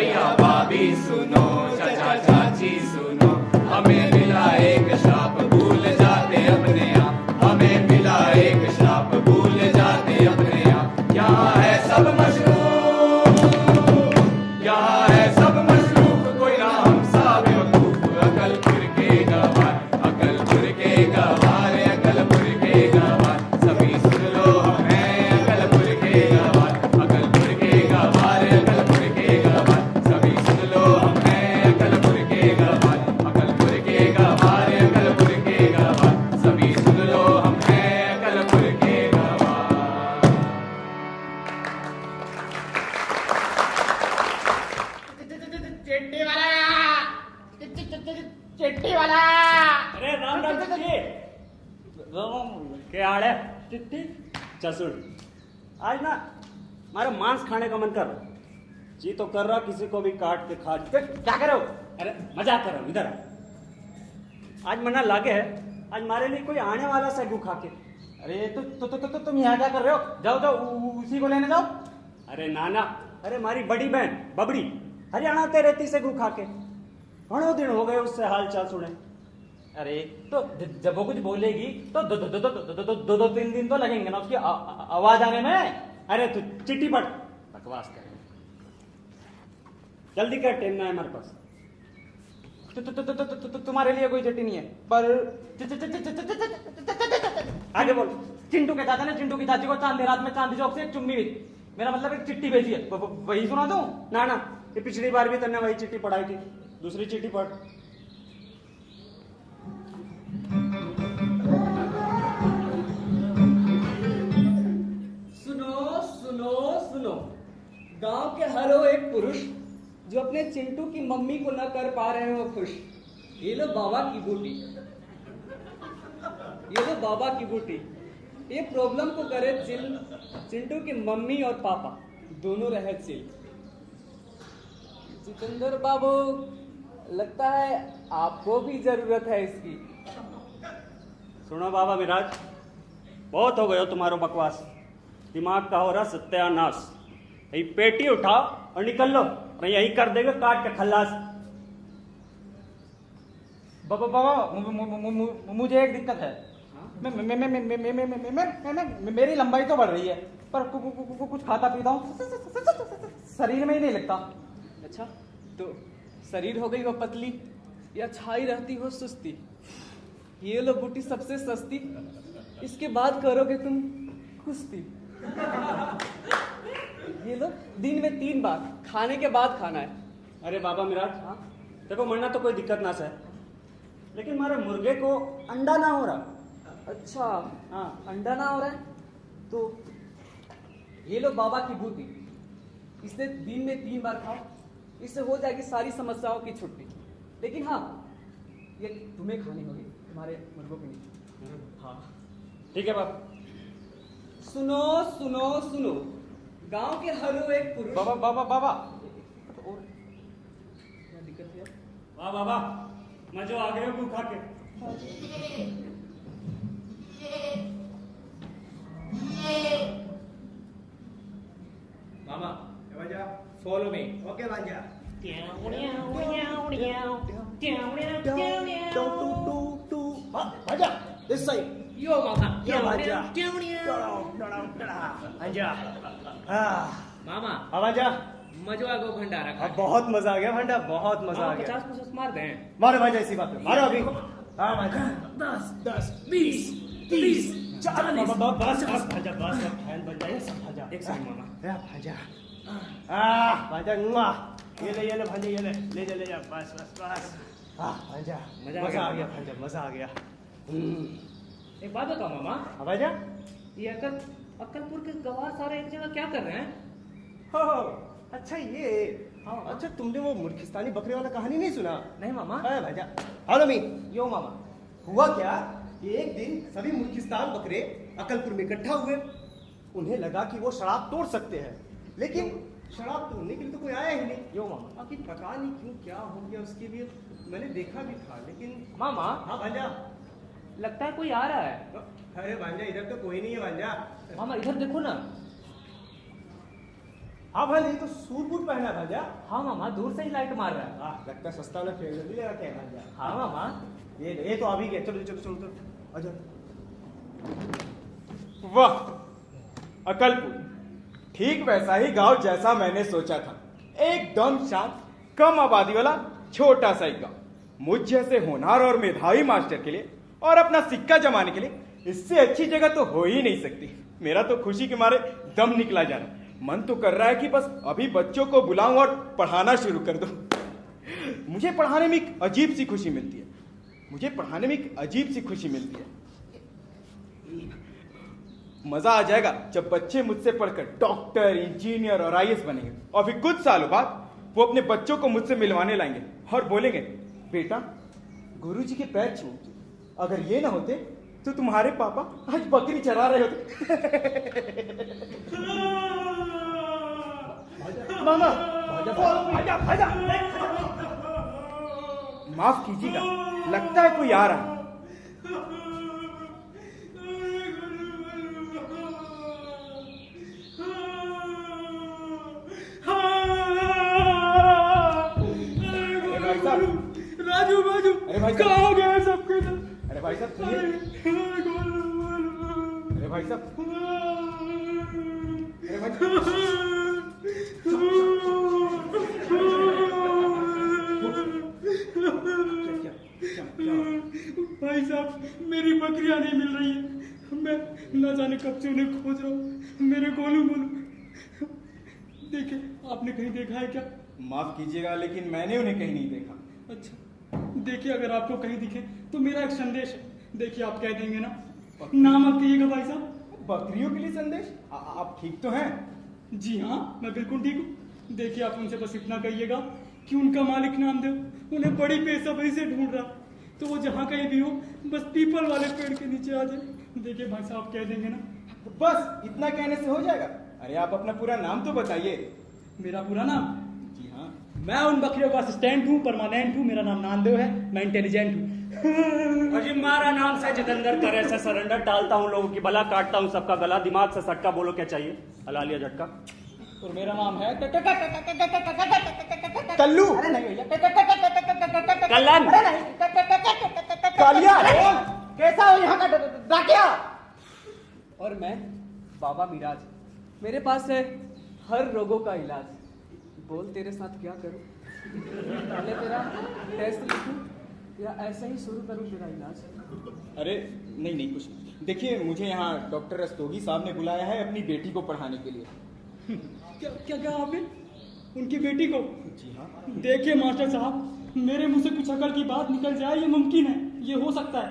भैया भाभी सुनो, चाचा चाची सुनो, हमें मिला एक श्राप, भूल जाते अपने आप, हमें मिला एक श्राप, भूल जाते अपने आप। यहाँ है सब मशरूफ, यहाँ है सब मशरूफ, कोई ना हम सा बेवकूफ। अकलपुर के गवार, अकलपुर के गवार, अकलपुर के गवार, सभी सुन लो हम हैं अकलपुर के गवार, अकलपुर के गवार, अकलपुर के गवार, सभी सुन लो हम हैं अकलपुर के गवार, अकलपुर के गवार, अकलपुर के गवार, सभी सुन लो हम हैं अकलपुर के गवार। चिट्ठी वाला, चिट्ठी वाला। अरे राम राम चिट्ठी, क्या हाल है चिट्ठी? चल सुन, आज ना हमारा मांस खाने का मन कर रहा, जी तो कर रहा किसी को भी काट के खा। क्या करो? अरे मजाक कर रहा हूँ, इधर आ। आज मना लागे है, आज हमारे लिए कोई आने वाला सैगू खा के। अरे तुम यहाँ क्या कर रहे हो? जाओ जाओ उसी को लेने जाओ। अरे नाना, अरे हमारी बड़ी बहन बबड़ी हरियाणा ते रहती सैगू खा के, घणो दिन हो गए उससे हाल चाल सुने। अरे तो जब वो कुछ बोलेगी तो दो तीन दिन तो लगेंगे ना उसकी आवाज आने में। अरे तू चिट्ठी पढ़, बकवास कर, जल्दी कर, टाइम ना है हमारे पास। तुम्हारे लिए कोई चिट्ठी नहीं है, पर आगे बोल। चिंटू के चाचा ने चिंटू की चाची को चांदी रात में चांदी चौक से एक चुम्मी हुई, मेरा मतलब एक चिट्ठी भेजी है, वही सुना दूं? ना ना, ये पिछली बार भी तुमने वही चिट्ठी पढ़ाई थी, दूसरी चिट्ठी पढ़। सुनो सुनो सुनो, गांव के हर वो एक पुरुष जो अपने चिंटू की मम्मी को न कर पा रहे हो खुश, ये लो बाबा की बूटी, ये लो बाबा की बूटी, ये प्रॉब्लम को करे चिल, चिंटू की मम्मी और पापा दोनों रहे चिल। जितेंद्र बाबू, लगता है आपको भी जरूरत है इसकी। सुनो बाबा मिराज, बहुत हो गया तुम्हारो बकवास, दिमाग का हो रहा सत्यानाश। यही पेटी उठाओ और निकल लो, और यही कर देगा काट के खल्लास। बाबा मुझे एक दिक्कत है, मेरी लंबाई तो बढ़ रही है, पर कुछ खाता पीता हूँ शरीर में ही नहीं लगता। अच्छा, तो शरीर हो गई वो पतली या छाई रहती हो सुस्ती, ये लो बूटी सबसे सस्ती, इसके बाद करोगे तुम कुश्ती। ये लो दिन में 3 बार खाने के बाद खाना है। अरे बाबा मिराज, हाँ? देखो मरना तो कोई दिक्कत ना है, लेकिन हमारे मुर्गे को अंडा ना हो रहा। अच्छा, हाँ, अंडा ना हो रहा है तो ये लो बाबा की बूटी, इसे दिन में 3 बार खाओ, इससे हो जाएगी सारी समस्याओं की छुट्टी। लेकिन हाँ, ये तुम्हें खानी होगी, तुम्हारे मुर्गों की नहीं। हाँ ठीक है बाप। सुनो सुनो सुनो, गांव के हर वो एक पुरुष। बाबा और क्या दिक्कत है? वाह बाबा, मैं जो आ गया हूँ खा के। मामा, भांजा, फॉलो मी, ओके भांजा। भांजा, दिस साइड। यो मामा, यो भांजा। भांजा। हाँ, मामा हाँ भांजा। मजो आ गो भंडारा खा। बहुत मजा आ गया भांजा, बहुत मजा आ गया। 50 मार दें। मारो भांजा, इसी बात पे मारो अभी। हाँ भांजा। 10, 20, 30, 40। बस भांजा, बस फैन बन जाए सब भांजा। एक सेकंड मामा। भांजा। भांजा, ये ले भांजा, ये ले जा, बस बस बस। भांजा, मजा आ गया भांजा, मजा आ गया। एक बात बताओ मामा, भांजा, ये अक्कलपुर के गवार सारे एक जगह क्या कर रहे हैं? हो अच्छा ये, हाँ। अच्छा तुमने वो मुर्खिस्तानी बकरे वाला कहानी नहीं सुना? नहीं मामा। भांजा, फॉलो मी। यो मामा। हुआ क्या, एक दिन सभी मुर्खिस्तान बकरे अकलपुर में इकट्ठा हुए। उन्हें लगा कि वो शराब तोड़ सकते हैं, लेकिन शराब तोड़ने के लिए तो कोई आया ही नहीं। यो मामा। आखिर पता नहीं क्यों क्या हो गया उसके लिए, मैंने देखा भी था, लेकिन मामा, हाँ भांजा। लगता है कोई आ रहा है। अरे भांजा, इधर तो कोई नहीं है भांजा। मामा इधर देखो ना। हाँ भाई, ये तो सूट बूट पहना है भाईजा। हाँ मामा, दूर से ही लाइट मार रहा है। हाँ, लगता है सस्ता वाला फेयर लवली लगा के है भाईजा। हाँ मामा। ये तो अभी गया। चलो चलो चलो चलो, आजा। वाह, अकलपुर ठीक वैसा ही गांव जैसा मैंने सोचा था। एकदम शांत, कम आबादी वाला छोटा सा एक गांव। मुझ जैसे होनहार और मेधावी मास्टर के लिए और अपना सिक्का जमाने के लिए इससे अच्छी जगह तो हो ही नहीं सकती। मेरा तो खुशी के मारे दम निकला जा रहा है। मन तो कर रहा है कि बस अभी बच्चों को बुलाऊं और पढ़ाना शुरू कर दूं। मुझे पढ़ाने में एक अजीब सी खुशी मिलती है। मजा आ जाएगा जब बच्चे मुझसे पढ़कर डॉक्टर, इंजीनियर और आईएएस बनेंगे और फिर कुछ सालों बाद वो अपने बच्चों को मुझसे मिलवाने लाएंगे और बोलेंगे, बेटा गुरुजी के पैर छू, अगर ये ना होते तो तुम्हारे पापा आज बकरी चरा रहे होते। मामा, माफ कीजिएगा, लगता है कोई आ रहा है। राजू बाजू, अरे भाई कहाँ हो गया सबके? अरे भाई साहब सुनिए। अरे भाई साहब, अरे भाई भाई साहब, मेरी बकरियां नहीं मिल रही है। मैं न जाने कब से उन्हें खोज रहा हूँ। मेरे गोलू बोलू, देखिए आपने कहीं देखा है क्या? माफ कीजिएगा, लेकिन मैंने उन्हें कहीं नहीं देखा। अच्छा, देखिए अगर आपको कहीं दिखे तो मेरा एक संदेश है। देखिए आप कह देंगे ना, नाम मत कहिएगा भाई साहब। बकरियों के लिए संदेश? आप ठीक तो हैं? जी हाँ, मैं बिल्कुल ठीक हूँ। देखिए आप उनसे बस इतना कहिएगा कि उनका मालिक नामदेव उन्हें बड़ी बेसब्री से ढूंढ रहा, तो वो जहाँ कहीं भी हो बस पीपल वाले पेड़ के नीचे आ जाए। देखिए भाई साहब कह देंगे ना। बस इतना कहने से हो जाएगा? अरे आप अपना पूरा नाम तो बताइए। मेरा पूरा नाम? जी हाँ। मैं उन बकरियों का असिस्टेंट हूँ, परमानेंट हूँ। मेरा नाम नामदेव है, मैं इंटेलिजेंट हूँ। अजी मारा नाम से जितेंद्र करे से सरेंडर, टालता हूँ लोगों की बला, काटता हूँ सबका गला, दिमाग से सटका, बोलो क्या चाहिए? हला लिया झटका। और मेरा नाम है कल्लू। अरे नहीं भैया, कलन। अरे नहीं, कालिया। कैसा हो यहाँ का डाकिया? और मैं बाबा मिराज, मेरे पास है हर रोगों का इलाज। बोल तेरे साथ क्या करूं? पहले तेरा टेस्ट लिखूं या ऐसे ही शुरू करूं तेरा इलाज? अरे नहीं नहीं, कुछ नहीं। देखिए, मुझे यहाँ डॉक्टर रस्तोगी साहब ने बुलाया है अपनी बेटी को पढ़ाने के लिए। क्या क्या आपने उनकी बेटी को? जी हाँ। देखिए मास्टर साहब, मेरे मुंह से कुछ अकल की बात निकल जाए ये मुमकिन है, ये हो सकता है,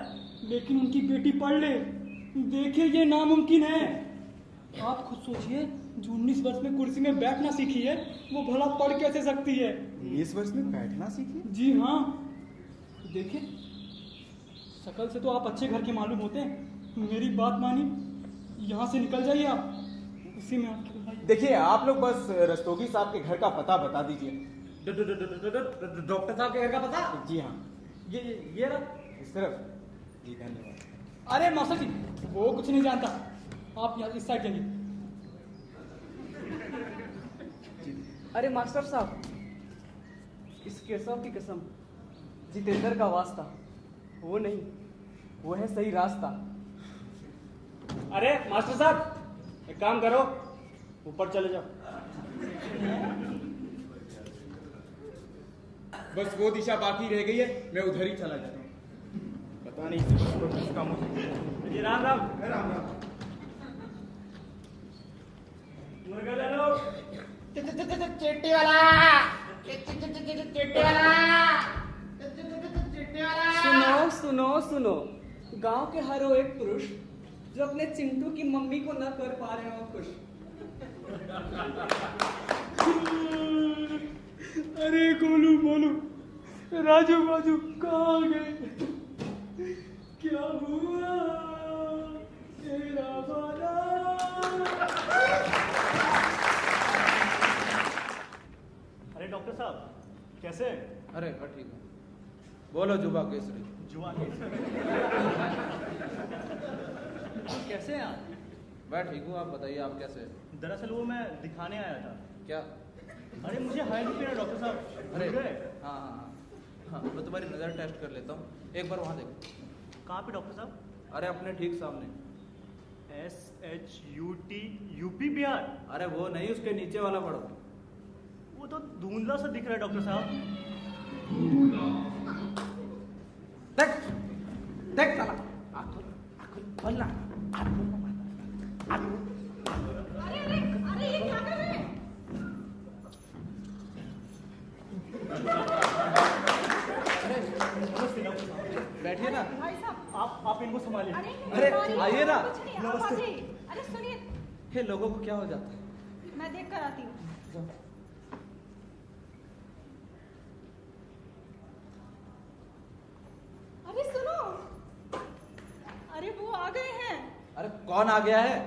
लेकिन उनकी बेटी पढ़ ले, देखिए ये नामुमकिन है। आप खुद सोचिए, जो 19 वर्ष में कुर्सी में बैठना सीखी है वो भला पढ़ कैसे सकती है? 19 वर्ष में बैठना सीखी? जी हाँ। देखिए शकल से तो आप अच्छे घर के मालूम होते हैं, मेरी बात मानी, यहाँ से निकल जाइए आप, उसी में आपकी बुराई। देखिए, आप लोग बस रस्तोगी साहब के घर का पता बता दीजिए। डॉक्टर साहब के घर का पता? जी हाँ। ये रहा। इस तरफ। जी धन्यवाद। अरे मास्टर जी, वो कुछ नहीं जानता, आप यहाँ इस साइड जाइए। अरे मास्टर साहब, इस केशव की कसम, जितेंद्र का वास्ता, वो नहीं, वो है सही रास्ता। अरे मास्टर साहब, एक काम करो, ऊपर चले जाओ। बस वो दिशा बाकी रह गई है, मैं उधर ही चला जाता हूँ। पता नहीं किसका मुझे। जी राम राम। राम राम। मुर्गा ले लो। चिट्टी वाला, चिट्टी वाला। सुनो सुनो सुनो, गांव के हर वो एक पुरुष जो अपने चिंटू की मम्मी को न कर पा रहे हो खुश। अरे गोलू बोलू, राजू बाजू कहाँ गए? क्या हुआ तेरा वाला? अरे डॉक्टर साहब कैसे? अरे हाँ ठीक है, बोलो जुबा केसरी। जुआ कैसे हैं आप? मैं ठीक हूँ, आप बताइए आप कैसे हैं? दरअसल वो मैं दिखाने आया था। क्या? अरे मुझे हाई नहीं पीना डॉक्टर साहब। अरे मिल गए? हाँ हाँ हाँ हाँ, मैं तुम्हारी नज़र टेस्ट कर लेता हूँ, एक बार वहाँ देखो। कहाँ पे डॉक्टर साहब? अरे अपने ठीक सामने। SHUT UP Bihar? अरे वो नहीं, उसके नीचे वाला पढ़ो। वो तो धुंधला सा दिख रहा है डॉक्टर साहब। देख देख साला, आँखों खोल ना, अरे अरे अरे ये क्या कर रहे हैं? बैठिए ना। भाई साहब, आप इनको संभालिए। अरे अरे, बीमारी है, आइए ना। कुछ नहीं, आप आ जाइए। अरे सुनिए, ये लोगों को क्या हो जाता है? मैं देख कर आती हूँ। अरे सुनो, अरे वो आ गए हैं। अरे कौन आ गया है?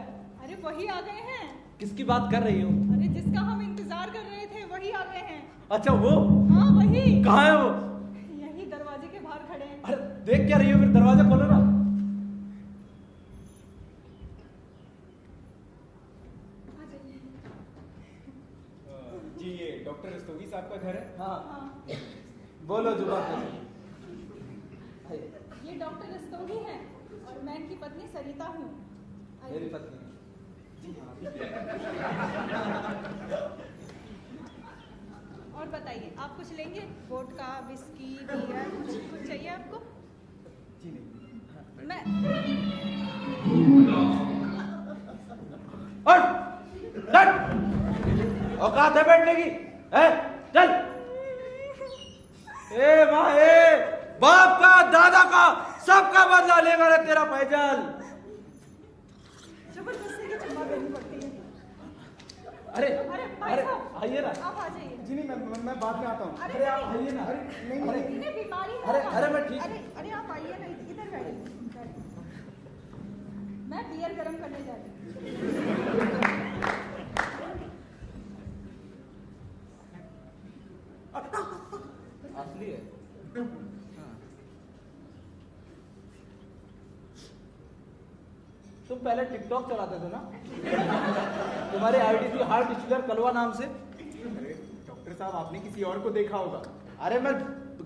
अरे वही आ गए हैं। किसकी बात कर रही हो? अरे जिसका हम इंतजार कर रहे थे वही आ गए हैं। अच्छा वो हाँ वही, कहाँ है वो? यही दरवाजे के बाहर खड़े हैं। अरे देख क्या रही हो, फिर दरवाजा खोलो ना। आ जाइए। जी ये डॉक्टर रस्तोगी साहब का घर है? हाँ हाँ, बोलो जुबा। ये डॉक्टर रस्तोगी हैं और मैं इनकी पत्नी सरिता हूँ। आइए। मेरी पत्नी। और बताइए, आप कुछ लेंगे? वोडका, विस्की, बियर, कुछ चाहिए आपको? जी नहीं। मैं औकात है बैठने की? है? चल। ए माँ ए, बाप का, दादा का, सबका बदला लेगा रे तेरा फैजल। जबरदस्ती की चुम्मा देनी पड़ती है। अरे अरे भाई अरे साहब, आइए ना। आप आ जाइए। जी नहीं, मैं बाद में आता हूँ। अरे अरे आप नहीं, आइए ना। नहीं, अरे इन्हें बीमारी है। अरे मैं ठीक। अरे आप आइए ना, इधर बैठिए। मैं बियर गरम करने जा रही हूँ। असली है। हाँ। तुम पहले टिकटॉक चलाते थे ना? तुम्हारी आईडी थी हार्ट स्टिकर कलवा नाम से। अरे डॉक्टर साहब, आपने किसी और को देखा होगा। अरे मैं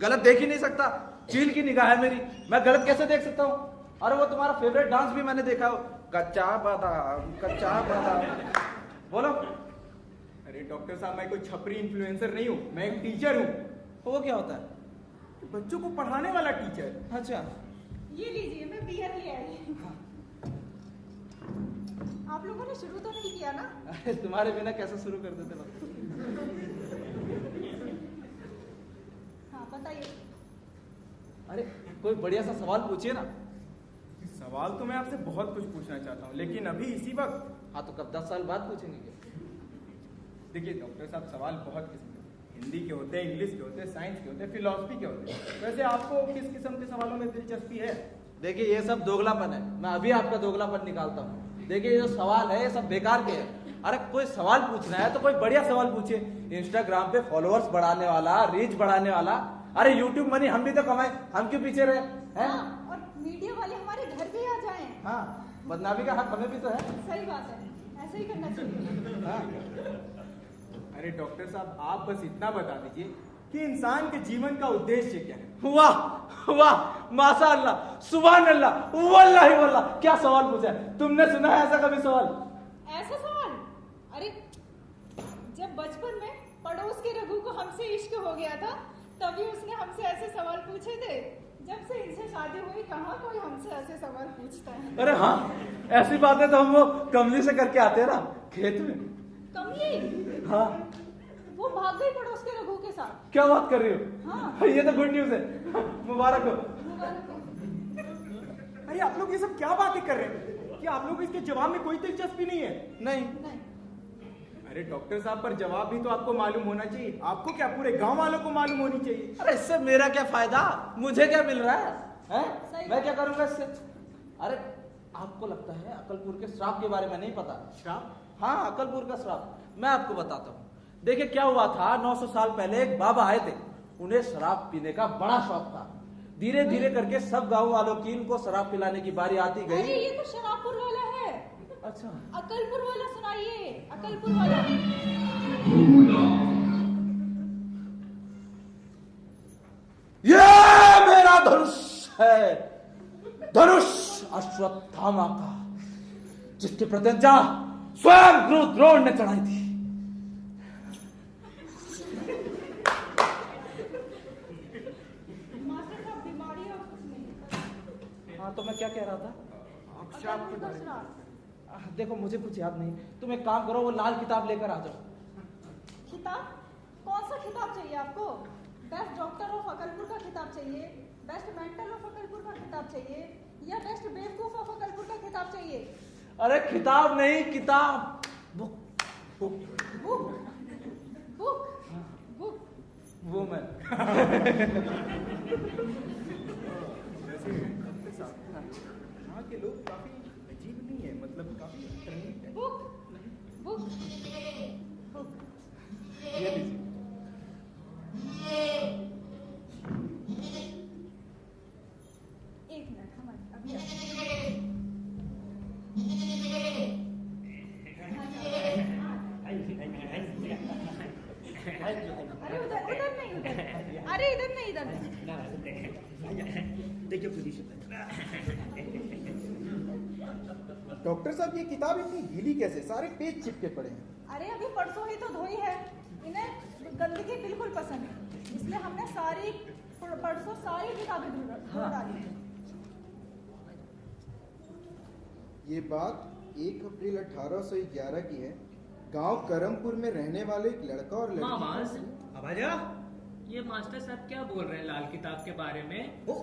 गलत देख ही नहीं सकता, चील की निगाह है मेरी, मैं गलत कैसे देख सकता हूँ? अरे वो तुम्हारा फेवरेट डांस भी मैंने देखा हो, कच्चा बादाम कच्चा बादाम। बोलो। अरे डॉक्टर साहब, मैं कोई छपरी इन्फ्लुएंसर नहीं हूँ, मैं एक टीचर हूँ। वो क्या होता है? बच्चों को पढ़ाने वाला टीचर। अच्छा। ये लीजिए, मैं बियर ले आई। आप लोगों ने शुरू तो नहीं किया ना? अरे तुम्हारे बिना कैसे शुरू कर देते लोग? हाँ बताइए। अरे कोई बढ़िया सा सवाल पूछिए ना। सवाल तो मैं आपसे बहुत कुछ पूछना चाहता हूँ, लेकिन अभी इसी वक्त। हाँ तो कब 10 साल बाद पूछेंगे क्या? देखिए डॉक्टर साहब, सवाल बहुत किस्म के होते हैं। हिंदी के होते हैं, इंग्लिश के होते हैं, साइंस के होते हैं, फिलॉसफी के होते हैं। वैसे आपको किस किस्म के सवालों में दिलचस्पी है? देखिए ये सब दोगलापन है, मैं अभी आपका दोगलापन निकालता हूँ। देखिए ये जो सवाल है ये सब बेकार के हैं। अरे कोई सवाल पूछना है तो कोई बढ़िया सवाल पूछिए। इंस्टाग्राम पे फॉलोअर्स बढ़ाने वाला, रीच बढ़ाने वाला। अरे यूट्यूब मनी हम भी तो कमाए, हम क्यों पीछे रहे हैं? हाँ, और मीडिया वाले हमारे घर भी आ जाएं। हाँ, बदनामी का हक हमें भी तो है। सही बात है, ऐसे ही करना चाहिए। हाँ। अरे डॉक्टर साहब, आप बस इतना बता दीजिए कि इंसान के जीवन का उद्देश्य क्या है? वाह वाह, माशा अल्लाह, सुभान अल्लाह, वल्लाही वल्लाह, क्या सवाल पूछा है। तुमने सुना है ऐसा कभी सवाल? ऐसा सवाल? अरे जब बचपन में पड़ोस के रघु को हमसे इश्क हो गया था, तभी उसने हमसे ऐसे सवाल पूछे थे। जब से इनसे शादी हुई, कहाँ कोई हमसे ऐसे सवाल पूछता है। अरे हाँ, ऐसी बातें तो हम वो कमली से करके आते हैं ना खेत में। कमली? हाँ। वो भाग गई पड़ोस के रघु के साथ। क्या बात कर रही हो? हाँ। ये तो गुड न्यूज है, मुबारक हो। अरे आप लोग ये सब क्या बातें कर रहे हैं? कि आप लोग को इसके जवाब में कोई दिलचस्पी नहीं है? नहीं। नहीं। अरे डॉक्टर साहब, पर जवाब भी तो आपको मालूम होना चाहिए। आपको क्या, पूरे गांव वालों को मालूम होनी चाहिए। अरे इससे मेरा क्या फायदा, मुझे क्या मिल रहा है, सही मैं बात। क्या करूंगा इससे? अरे आपको लगता है अकलपुर के श्राप के बारे में नहीं पता? श्राप? हाँ, अकलपुर का श्राप मैं आपको बताता हूँ। देखिए क्या हुआ था, 900 साल पहले एक बाबा आए थे, उन्हें शराब पीने का बड़ा शौक था। धीरे धीरे करके सब गांव वालों की इनको शराब पिलाने की बारी आती अरे गई। ये तो शराबपुर वाला है। अच्छा अकलपुर वाला सुनाइए, अकलपुर वाला। ये मेरा धनुष है, धनुष अश्वत्थामा का, जिसकी प्रत्यंचा स्वयं गुरु द्रोण ने चढ़ाई थी। मास्टर साहब बीमारी और कुछ नहीं। हाँ तो मैं क्या कह रहा था? अकलपुर का सुना। देखो मुझे कुछ याद नहीं, तुम एक काम करो, वो लाल किताब लेकर आ जाओ। खिताब? कौन सा खिताब चाहिए आपको? बेस्ट डॉक्टर ऑफ अकलपुर का खिताब चाहिए, बेस्ट मेंटल ऑफ अकलपुर का खिताब चाहिए, या बेस्ट बेवकूफ ऑफ अकलपुर का खिताब चाहिए? अरे खिताब नहीं, किताब, book book book book book. वो मैं यहाँ के लोग काफी अजीब नहीं है, मतलब काफी अतरंगी है। Book book book. ये लीजिए। एक मिनट, हम अभी अरे उधर उधर नहीं, उधर। अरे इधर नहीं, इधर डॉक्टर साहब ये किताब इतनी गीली कैसे, सारे पेज चिपके पड़े हैं। अरे अभी परसों ही तो धोई है, इन्हें गंदगी बिल्कुल पसंद है, इसलिए हमने परसों सारी किताबें धो डाली। ये बात 1 अप्रैल 1811 की है। गांव करमपुर में रहने वाले एक लड़का और लड़की। आवाजा, ये मास्टर साहब क्या बोल रहे हैं लाल किताब के बारे में? ओ,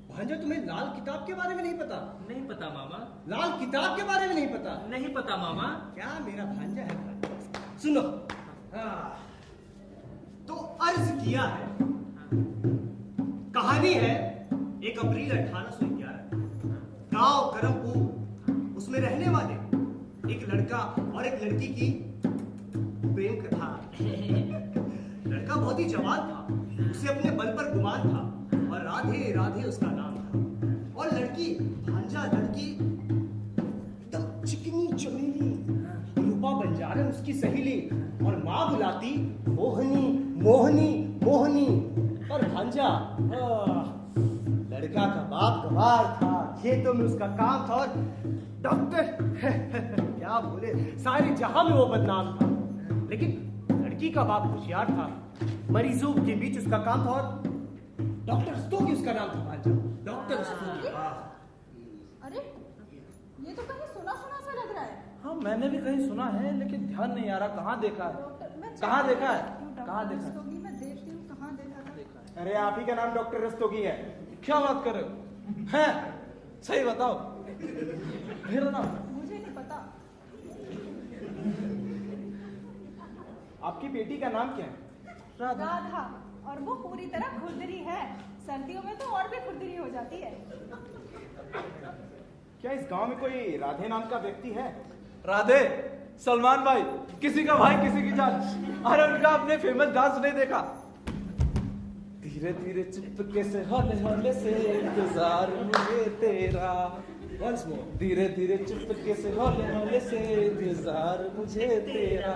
भांजा तुम्हें लाल किताब के बारे में नहीं पता? नहीं पता मामा। लाल किताब के बारे में नहीं पता? नहीं पता मामा। क्या मेरा भांजा है भाई? सुनो, हाँ, तो अर्ज किया है, कहानी है 1 अप्रैल 1811, गांव करमपुर, उसमें रहने वाले एक लड़का और एक लड़की की प्रेम कथा। लड़का बहुत ही जवान था, उसे अपने बल पर गुमान था, और राधे राधे उसका नाम था। और लड़की, भांजा लड़की एकदम चिकनी चमेली, रूपा बंजारन उसकी सहेली, और माँ बुलाती मोहनी मोहनी मोहनी। और भांजा लड़का का बाप गवार था, खेतों में उसका काम था, और डॉक्टर क्या बोले, सारे जहां में वो बदनाम था। लेकिन लड़की का बाप होशियार था, मरीजों के बीच उसका काम था, और डॉक्टर स्तोगी उसका नाम था। भांजा डॉक्टर स्तोगी। अरे ये तो कहीं सुना सुना सा लग रहा है। हाँ मैंने भी कहीं सुना है, लेकिन ध्यान नहीं आ रहा कहाँ देखा है। डॉक्टर, मैं कहाँ चेक देखा है? करती हूँ, कहाँ डॉक्टर देखा है? रस्तोगी, मैं देखती हूँ कहाँ देखा था। अरे आप ही का नाम डॉक्टर रस्तोगी है? क्या बात कर रहे हो? हैं? सही बताओ, मेरा नाम? मुझे नहीं पता। आपकी बेटी का नाम क्या है? राधा, और वो पूरी तरह खुरदरी है, सर्दियों में तो और भी खुरदरी हो जाती है। क्या इस गांव में कोई राधे नाम का व्यक्ति है? राधे, सलमान भाई, किसी का भाई किसी की जान। अरे उनका आपने फेमस डांस नहीं देखा? धीरे धीरे चुपके से हौले हौले से इंतजार मुझे तेरा। वंस मोर, धीरे धीरे चुपके से हौले हौले से इंतजार मुझे तेरा।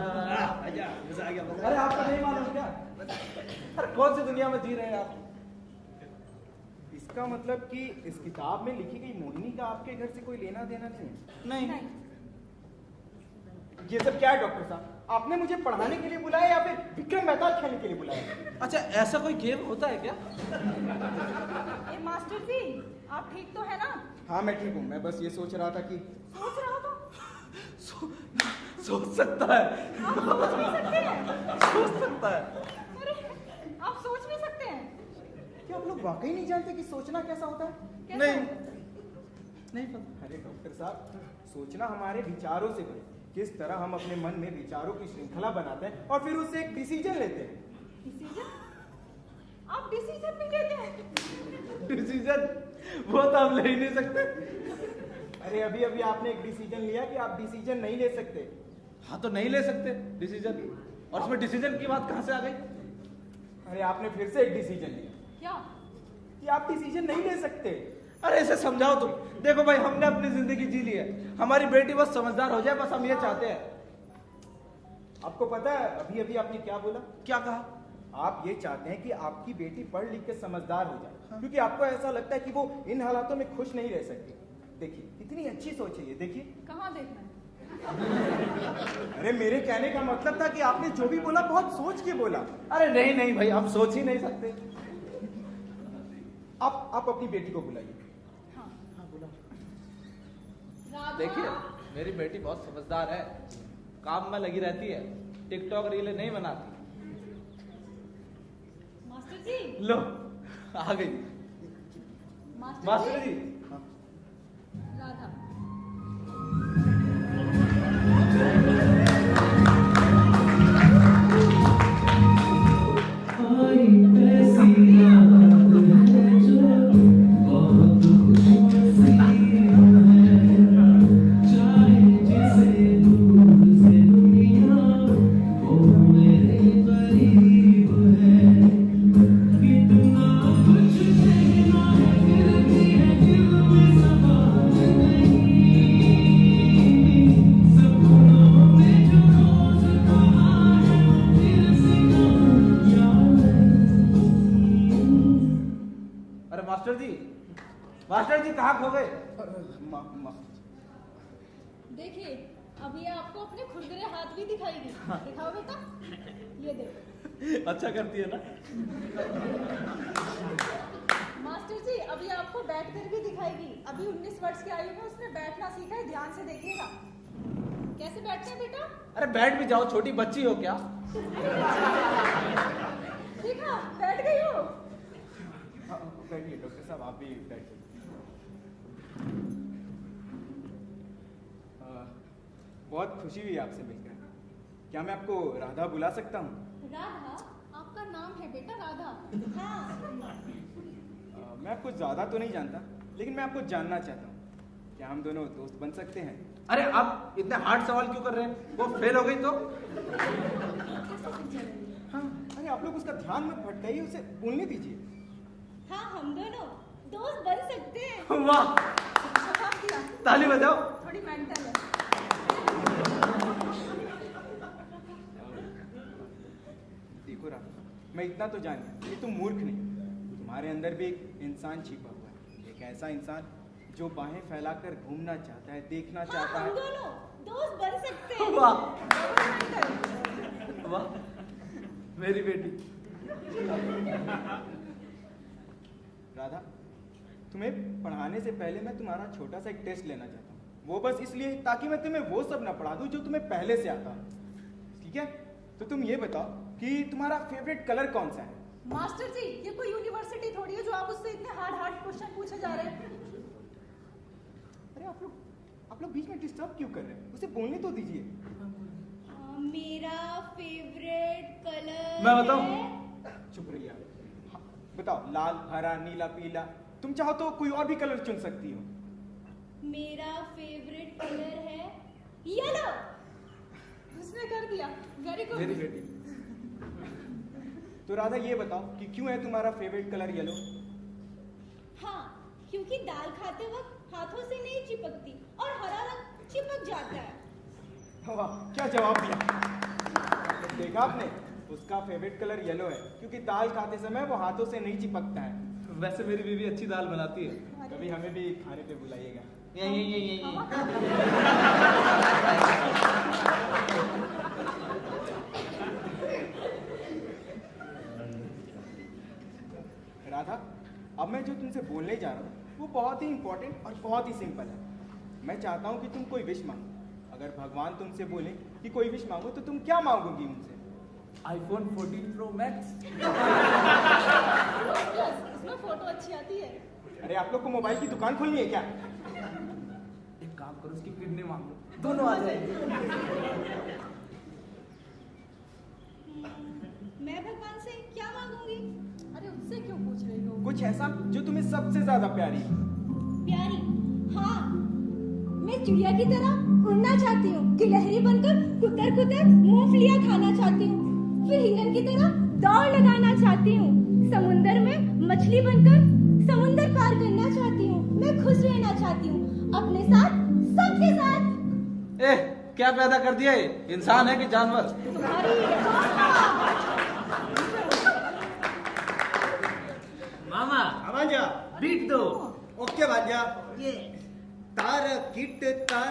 मजा आ गया। अरे आपको नहीं मालूम क्या? अरे कौन सी दुनिया में जी रहे हैं आप? इसका मतलब कि इस किताब में लिखी गई मोहिनी का आपके घर से कोई लेना देना नहीं है? नहीं। ये सब क्या है डॉक्टर साहब? आपने मुझे पढ़ाने के लिए बुलाया या फिर विक्रम मेहता खेलने के लिए बुलाया? अच्छा, ऐसा कोई गेम होता है क्या? ए मास्टर जी, आप ठीक तो है ना? हाँ मैं ठीक हूँ, मैं बस ये सोच रहा था कि सोच रहा था? सोच सकता है। आप सोच नहीं सकते हैं? सोच सकता है। अरे आप सोच नहीं सकते हैं? क्या आप लोग वाकई नहीं जानते कि सोचना कैसा होता है? कैसा? नहीं पता। अरे डॉक्टर साहब, सोचना हमारे विचारों से बने, किस तरह हम अपने मन में विचारों की श्रृंखला बनाते हैं और फिर उससे एक डिसीजन लेते हैं। डिसीजन? आप डिसीजन भी लेते हैं? डिसीजन वो तो हम ले ही नहीं सकते। अरे अभी अभी आपने एक डिसीजन लिया कि आप डिसीजन नहीं ले सकते। हाँ तो नहीं ले सकते डिसीजन, और उसमें डिसीजन की बात कहाँ से आ गई? अरे आपने फिर से एक डिसीजन लिया क्या? कि आप डिसीजन नहीं ले सकते। अरे इसे समझाओ तुम। देखो भाई, हमने अपनी जिंदगी जी ली है, हमारी बेटी बस समझदार हो जाए, बस हम ये चाहते हैं। आपको पता है अभी अभी आपने क्या बोला? क्या कहा? आप ये चाहते हैं कि आपकी बेटी पढ़ लिख के समझदार हो जाए, क्योंकि आपको ऐसा लगता है कि वो इन हालातों में खुश नहीं रह सकती। देखिए कितनी अच्छी सोच है ये, देखिए। कहाँ देखना है? अरे मेरे कहने का मतलब था कि आपने जो भी बोला बहुत सोच के बोला। अरे नहीं नहीं भाई, हम सोच ही नहीं सकते। आप अपनी बेटी को बुलाइए। हाँ। देखिए मेरी बेटी बहुत समझदार है, काम में लगी रहती है, टिकटॉक रीलें नहीं बनाती। मास्टर जी। लो आ गई मास्टर जी। राधा। अरे मास्टर जी कहाँ खो गए? देखिए अभी आपको अपने खुरदरे हाथ भी दिखाएगी। दिखाओ बेटा, ये देखो। अच्छा करती है ना। मास्टर जी अभी आपको बैठकर भी दिखाएगी। अभी 19 वर्ष की आयु में उसने बैठना सीखा है, ध्यान से देखिएगा। कैसे बैठते हैं बेटा? अरे बैठ भी जाओ, छोटी बच्ची हो क्या? देखा, बैठ गई हो। बैठिए डॉक्टर साहब, आप भी बैठिए। बहुत खुशी हुई आपसे मिलकर। क्या मैं आपको राधा बुला सकता हूँ? राधा? आपका नाम है बेटा राधा? हाँ। मैं आपको ज्यादा तो नहीं जानता, लेकिन मैं आपको जानना चाहता हूँ। क्या हम दोनों दोस्त बन सकते हैं? अरे आप इतने हार्ड सवाल क्यों कर रहे हैं? वो फेल हो गई तो? हाँ, अरे आप लोग उसका ध्यान मत भटकाइए, उसे बोलने दीजिए। हाँ, हम दोनों दोस्त बन सकते हैं। वाह, ताली बजाओ। थोड़ी मेंटल है। देखो राधा, मैं इतना तो जान गया कि तुम मूर्ख नहीं। तुम्हारे अंदर भी एक इंसान छिपा हुआ है, एक ऐसा इंसान जो बाहें फैलाकर घूमना चाहता है, देखना चाहता हम है। दोनों दोस्त बन सकते हैं। वाह वाह, मेरी बेटी। राधा, तुम्हें पढ़ाने से पहले मैं तुम्हारा छोटा सा एक टेस्ट लेना चाहता हूँ। वो बस इसलिए ताकि मैं तुम्हें वो सब ना पढ़ा दूँ जो तुम्हें पहले से आता है। ठीक है? तो तुम ये बताओ कि तुम्हारा फेवरेट कलर कौन सा है? मास्टर जी, ये कोई यूनिवर्सिटी थोड़ी है जो आप उससे इतने हार्ड क्वेश्चन पूछे जा रहे हैं। अरे आप लोग बीच में डिस्टर्ब क्यों कर रहे हैं? उसे बोलने तो दीजिए। मेरा फेवरेट कलर मैं बताऊं? चुप रहिए आप। हाँ, बताओ, लाल, हरा, नीला, पीला। तुम चाहो तो कोई और भी कलर चुन सकती हो। मेरा फेवरेट कलर है येलो। उसने कर दिया, वेरी गुड। मेरी बेटी। तो राधा ये बताओ कि क्यों है तुम्हारा फेवरेट कलर येलो? हाँ, क्योंकि दाल खाते वक्त हाथों से नहीं चिपकती और हरा रंग चिपक जाता है। वाह, क्या जवाब दिया। देखा आपने, उसका फेवरेट कलर येलो है क्योंकि दाल खाते समय वो हाथों से नहीं चिपकता है। वैसे मेरी बीवी अच्छी दाल बनाती है। कभी हमें भी खाने पे बुलाइएगा। ये राधा, अब मैं जो तुमसे बोलने जा रहा हूँ वो बहुत ही इंपॉर्टेंट और बहुत ही सिंपल है। मैं चाहता हूँ कि तुम कोई विश मांगो। अगर भगवान तुमसे बोले कि कोई विश मांगो तो तुम क्या मांगोगी उनसे? iPhone 14 Pro Max। इसमें फोटो अच्छी आती है। अरे आप लोग को मोबाइल की दुकान खोलनी है क्या? एक काम करो, उसकी किडनी मांग लो, दोनों आ जाएंगे। मैं भगवान से क्या मांगूंगी? अरे उससे क्यों पूछ रही हो? कुछ ऐसा जो तुम्हें सबसे ज्यादा प्यारी है। प्यारी? हाँ, मैं चिड़िया की तरह उड़ना चाहती हूँ, गिलहरी बनकर कुतर कुतर मूंगफलियां खाना चाहती हूँ, फिर हिरन की तरह दौड़ लगाना चाहती हूँ, समुंदर में मछली बनकर समुंदर पार करना चाहती हूँ, खुश रहना चाहती हूँ, अपने साथ, सबके साथ। ए, क्या पैदा कर दिया ये? इंसान है कि जानवर? तुम्हारी मामा हाँ भांजा, बीट दो। ओके भांजा। ये तारा किट था,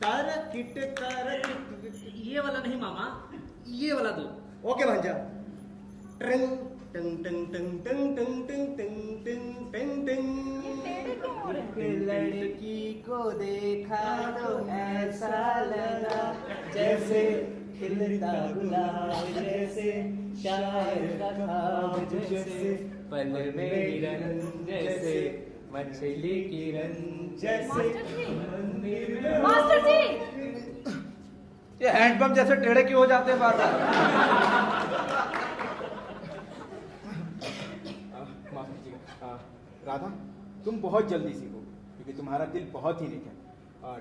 तारा किट ये वाला नहीं मामा, ये वाला दो। ओके भांजा। टंग टंग टंग टंग टंग टंग टंग टंग टंग टंग टंग। लड़की को देखा तो ऐसा लगा जैसे खिलता गुलाब, जैसे शायर का ख्वाब, जैसे पल में हिरन, जैसे मछली किरण, जैसे मंदिर में। मास्टर जी, ये हैंडपंप जैसे टेढ़े क्यों हो जाते हैं बार बार? माफ कीजिएगा राधा, तुम बहुत जल्दी सीखो क्योंकि तुम्हारा दिल बहुत ही नेक है।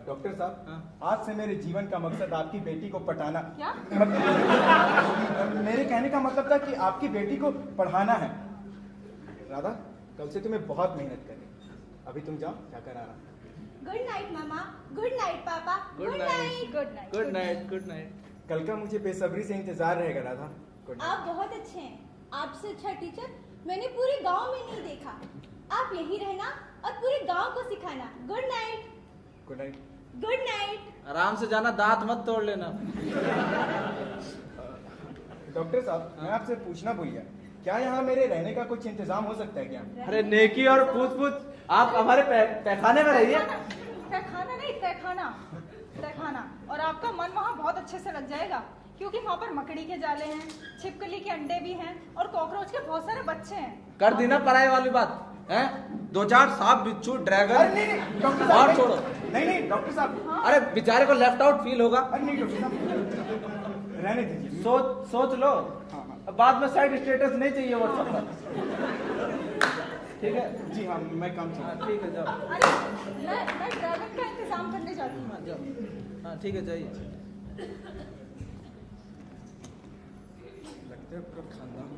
डॉक्टर साहब, आज से मेरे जीवन का मकसद आपकी बेटी को पटाना। क्या? मेरे कहने का मतलब था कि आपकी बेटी को पढ़ाना है। राधा, कल से तुम्हें बहुत मेहनत करनी। अभी तुम जाओ, जाकर आना। गुड नाइट मामा, गुड नाइट पापा, good night. Good night. Good night, good night. कल का मुझे बेसब्री से इंतजार रहेगा राधा। Good night. आप बहुत अच्छे हैं। आपसे अच्छा टीचर मैंने पूरे गांव में नहीं देखा। आप यही रहना और पूरे गांव को सिखाना। Good night. Good night. Good night. आराम से जाना, दांत मत तोड़ लेना। डॉक्टर साहब, मैं आपसे पूछना भूल गया, क्या यहाँ मेरे रहने का कुछ इंतजाम हो सकता है क्या? अरे नेकी और पूछ पूछ, आप हमारे पैखाने में रहिए। तहखाना नहीं, तहखाना। और आपका मन वहाँ बहुत अच्छे से लग जाएगा क्योंकि वहाँ पर मकड़ी के जाले हैं, छिपकली के अंडे भी हैं और कॉकरोच के बहुत सारे बच्चे हैं। कर दी ना पराये वाली बात है? 2-4 सांप, बिच्छू, ड्रैगन। अरे नहीं डॉक्टर साहब, और छोड़ो। नहीं डॉक्टर साहब। अरे बेचारे को लेफ्ट आउट फील होगा। अरे नहीं डॉक्टर साहब, रहने दीजिए। सोच लो। अब बाद में साइड स्टेटस नहीं चाहिए व्हाट्सएप पर। ठीक है जी हाँ, मैं काम से। ठीक है, जाओ। अरे मैं ड्रैगन का इंतजाम करने जाती हूँ। जाओ। हाँ ठीक है, जाइए। लगता है पूरा खानदान।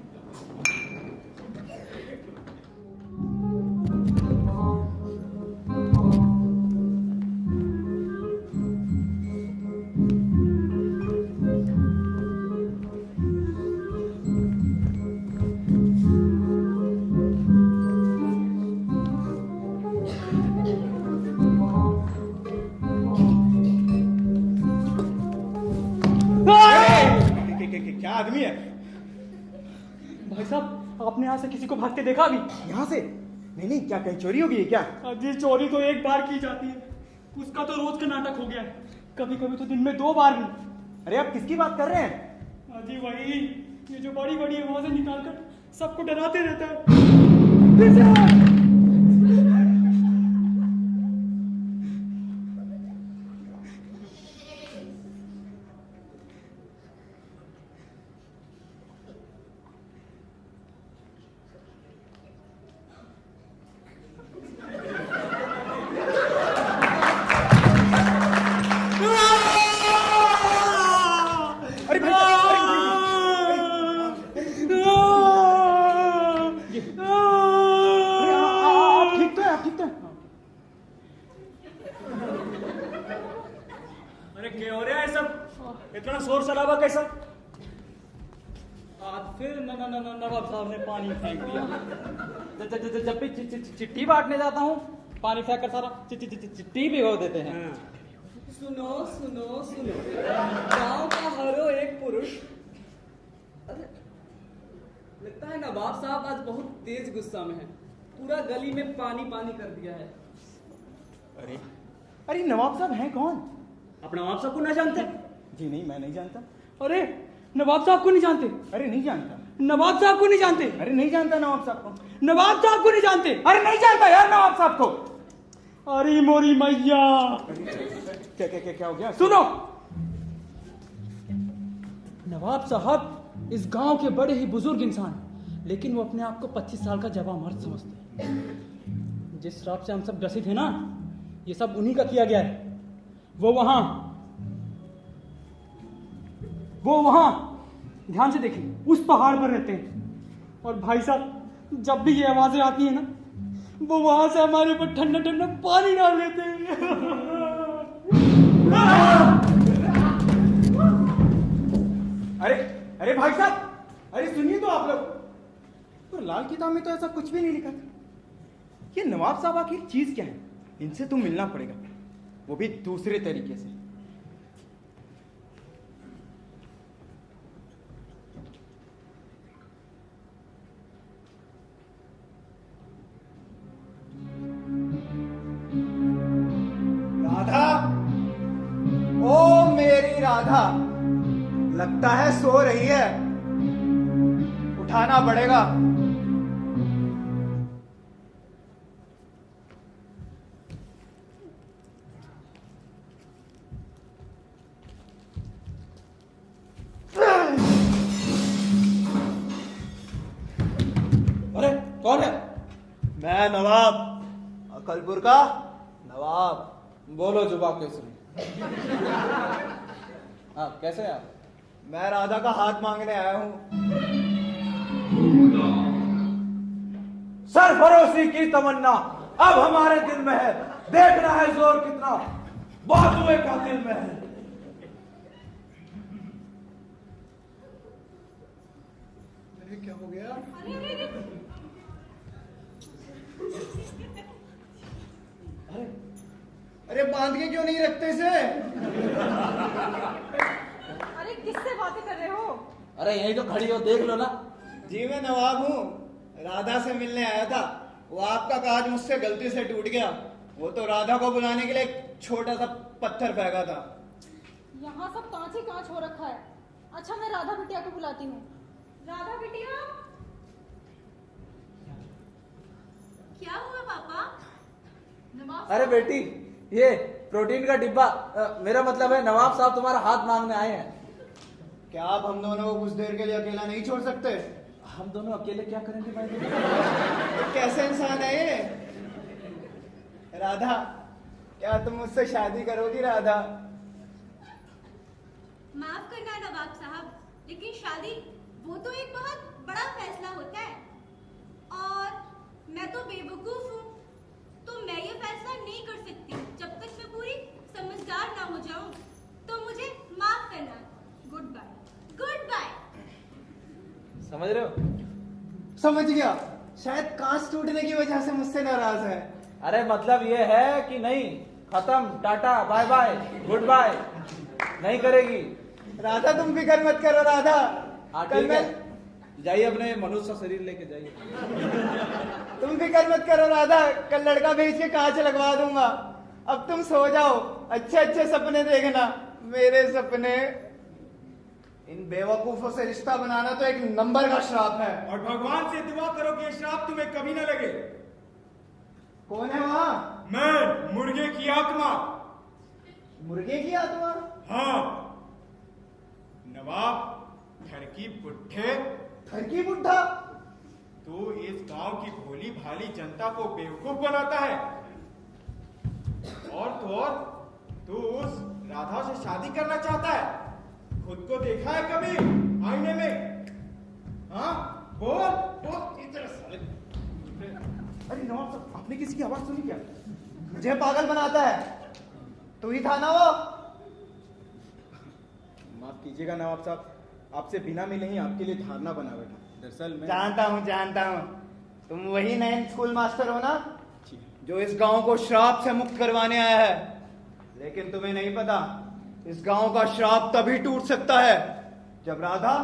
क्या आदमी है? भाई साहब, आपने यहाँ से किसी को भागते देखा अभी? यहाँ से? नहीं, क्या कहीं चोरी हो गई है क्या? अजी चोरी तो एक बार की जाती है, उसका तो रोज का नाटक हो गया है। कभी कभी तो दिन में 2 बार भी। अरे आप किसकी बात कर रहे हैं? अजी वही, ये जो बड़ी बड़ी आवाजें निकाल कर सबको डराते रहता है। अरे क्या हो रहा है सब? इतना शोर शराबा कैसा? आज फिर नवाब साहब ने पानी फेंक दिया। जब भी चिट्ठी बांटने जाता हूँ, पानी फेंक कर सारा चिट्ठी भिगो देते हैं। सुनो सुनो सुनो, गांव का हरो एक पुरुष। अरे लगता है नवाब साहब आज बहुत तेज गुस्सा में है, पूरा गली में पानी पानी कर दिया है। अरे नवाब साहब हैं कौन? आप नवाब साहब को नहीं जानते? जी नहीं, मैं नहीं जानता। अरे नवाब साहब को नहीं जानते? अरे नहीं जानता। नवाब साहब को नहीं जानते? अरे नहीं जानता नवाब साहब को। नवाब साहब को नहीं जानते? अरे नहीं जानता यार नवाब साहब को। अरे मोरी मैया, क्या हो गया? सुनो, नवाब साहब इस गांव के बड़े ही बुजुर्ग इंसान, लेकिन वो अपने आप को 25 साल का जवां मर्द समझते हैं। जिस श्राप से हम सब ग्रसित हैं ना, ये सब उन्हीं का किया गया है। वो वहां ध्यान से देखिए, उस पहाड़ पर रहते हैं। और भाई साहब, जब भी ये आवाजें आती है ना, वो वहां से हमारे ऊपर ठंडा ठंडा पानी डाल लेते हैं। अरे अरे भाई साहब, अरे सुनिए तो आप लोग, तो लाल किताब में तो ऐसा कुछ भी नहीं लिखा था। ये नवाब साहब आखिर चीज क्या है? इनसे तो मिलना पड़ेगा, वो भी दूसरे तरीके से। राधा, ओ मेरी राधा, लगता है सो रही है, उठाना पड़ेगा। अरे कौन है? मैं नवाब, अकलपुर का नवाब। बोलो जुबाब केसरी। हाँ, कैसे हैं आप? मैं राधा का हाथ मांगने आया हूं। सरफरोशी की तमन्ना अब हमारे दिल में है, देखना है जोर कितना बाजुए का दिल में है। अरे क्या हो गया? अरे बांध के क्यों नहीं रखते इसे? अरे किससे बातें कर रहे हो? अरे यही तो खड़ी हो, देख लो ना। जी मैं नवाब हूँ, राधा से मिलने आया था। वो आपका काज मुझसे गलती से टूट गया। वो तो राधा को बुलाने के लिए एक छोटा सा पत्थर फेंका था। यहाँ सब कांच ही कांच हो रखा है। अच्छा मैं राधा बिटिया को बुलाती हूँ। राधा बिटिया। क्या हुआ पापा? नवाब अरे बेटी, ये प्रोटीन का डिब्बा, मेरा मतलब है नवाब साहब तुम्हारा हाथ मांगने आए हैं। क्या आप हम दोनों को कुछ देर के लिए अकेला नहीं छोड़ सकते? हम दोनों अकेले क्या करेंगे भाई? कैसे इंसान है ये? राधा, क्या तुम मुझसे शादी करोगी? राधा, माफ करना नवाब साहब, लेकिन शादी वो तो एक बहुत बड़ा फैसला होता है और मैं तो बेवकूफ हूँ, तो मैं ये फैसला नहीं कर सकती जब तक मैं पूरी समझदार ना हो जाऊं। तो मुझे माफ करना। Goodbye. Goodbye. समझ रहे हो? समझ गया। शायद कांच टूटने की वजह से मुझसे नाराज है। अरे मतलब ये है कि नहीं, खत्म, ta-ta, bye bye, goodbye नहीं करेगी। राधा तुम फिक्र मत करो राधा। हाँ कल ठीक मैं है, जाइए अपने मनुष्य सा शरीर लेके जाइए। तुम फिक्र मत करो राधा, कल लड़का भेज के कांच लगवा दूंगा। अब तुम सो जाओ, अच्छे अच्छे सपने देखना। मेरे सपने। इन बेवकूफों से रिश्ता बनाना तो एक नंबर का श्राप है। और भगवान से दुआ करो कि ये श्राप तुम्हें कभी ना लगे। कौन है वहां? मैं, मुर्गे की आत्मा। मुर्गे की आत्मा? हाँ नवाब, घर की बुढ़े, घर की बुढ़ा? तू इस गांव की भोली भाली जनता को बेवकूफ बनाता है। और तो और तू उस राधा से शादी करना चाहता है। खुद को देखा है कभी आईने में? हाँ बोल बोल। इधर साले। अरे नवाब साहब, आपने किसी की आवाज सुनी क्या? मुझे पागल बनाता है। तू ही था ना वो? माफ कीजिएगा नवाब साहब, आपसे बिना मिले ही आपके लिए धारणा बना बैठा। दरअसल मैं जानता हूँ। तुम वही नए स्कूल मास्टर हो ना, जो इस गांव को श्राप से मुक्त करवाने आया है। लेकिन तुम्हें नहीं पता, इस गांव का श्राप तभी टूट सकता है जब राधा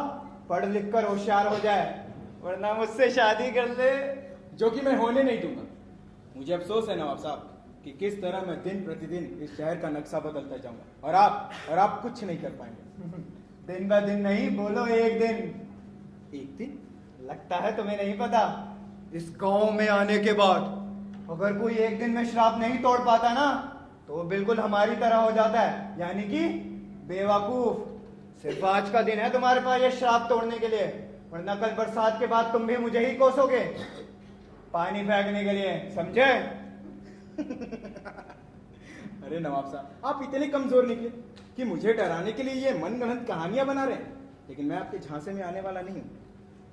पढ़ लिख कर होशियार हो जाए, वरना मुझसे शादी कर ले। जो कि मैं होने नहीं दूंगा। मुझे अफसोस है नवाब साहब कि किस तरह मैं दिन प्रतिदिन इस शहर का नक्शा बदलता जाऊंगा और आप कुछ नहीं कर पाएंगे। दिन ब दिन नहीं, बोलो एक दिन। एक दिन? लगता है तुम्हें नहीं पता, इस गांव में आने के बाद अगर कोई एक दिन में श्राप नहीं तोड़ पाता ना, तो वो बिल्कुल हमारी तरह हो जाता है, यानी कि बेवकूफ। सिर्फ आज का दिन है तुम्हारे पास ये श्राप तोड़ने के लिए, वरना कल बरसात के बाद तुम भी मुझे ही कोसोगे पानी फेंकने के लिए, समझे? अरे नवाब साहब, आप इतने कमजोर निकले कि मुझे डराने के लिए ये मनगढ़ंत कहानियां बना रहे हैं। लेकिन मैं आपके झांसे में आने वाला नहीं हूं।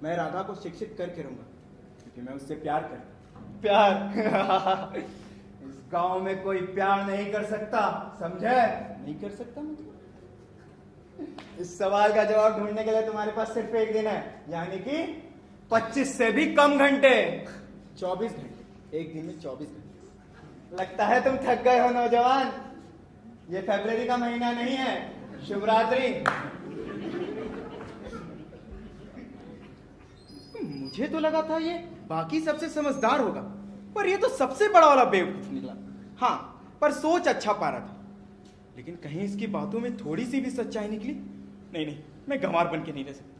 मैं राधा को शिक्षित करके रहूंगा, क्योंकि मैं उससे प्यार करता हूं। प्यार इस गांव में कोई प्यार नहीं कर सकता, समझे? नहीं कर सकता मतलब इस सवाल का जवाब ढूंढने के लिए तुम्हारे पास सिर्फ एक दिन है, यानी कि 25 से भी कम घंटे। 24 घंटे, एक दिन में 24 घंटे। लगता है तुम थक गए हो नौजवान। ये फरवरी का महीना नहीं है। शुभरात्रि। मुझे तो लगा था ये बाकी सबसे समझदार होगा, पर ये तो सबसे बड़ा वाला बेवकूफ निकला। हाँ, पर सोच अच्छा पा रहा था, लेकिन कहीं इसकी बातों में थोड़ी सी भी सच्चाई निकली। नहीं नहीं, मैं गंवार बन के नहीं रह सकता।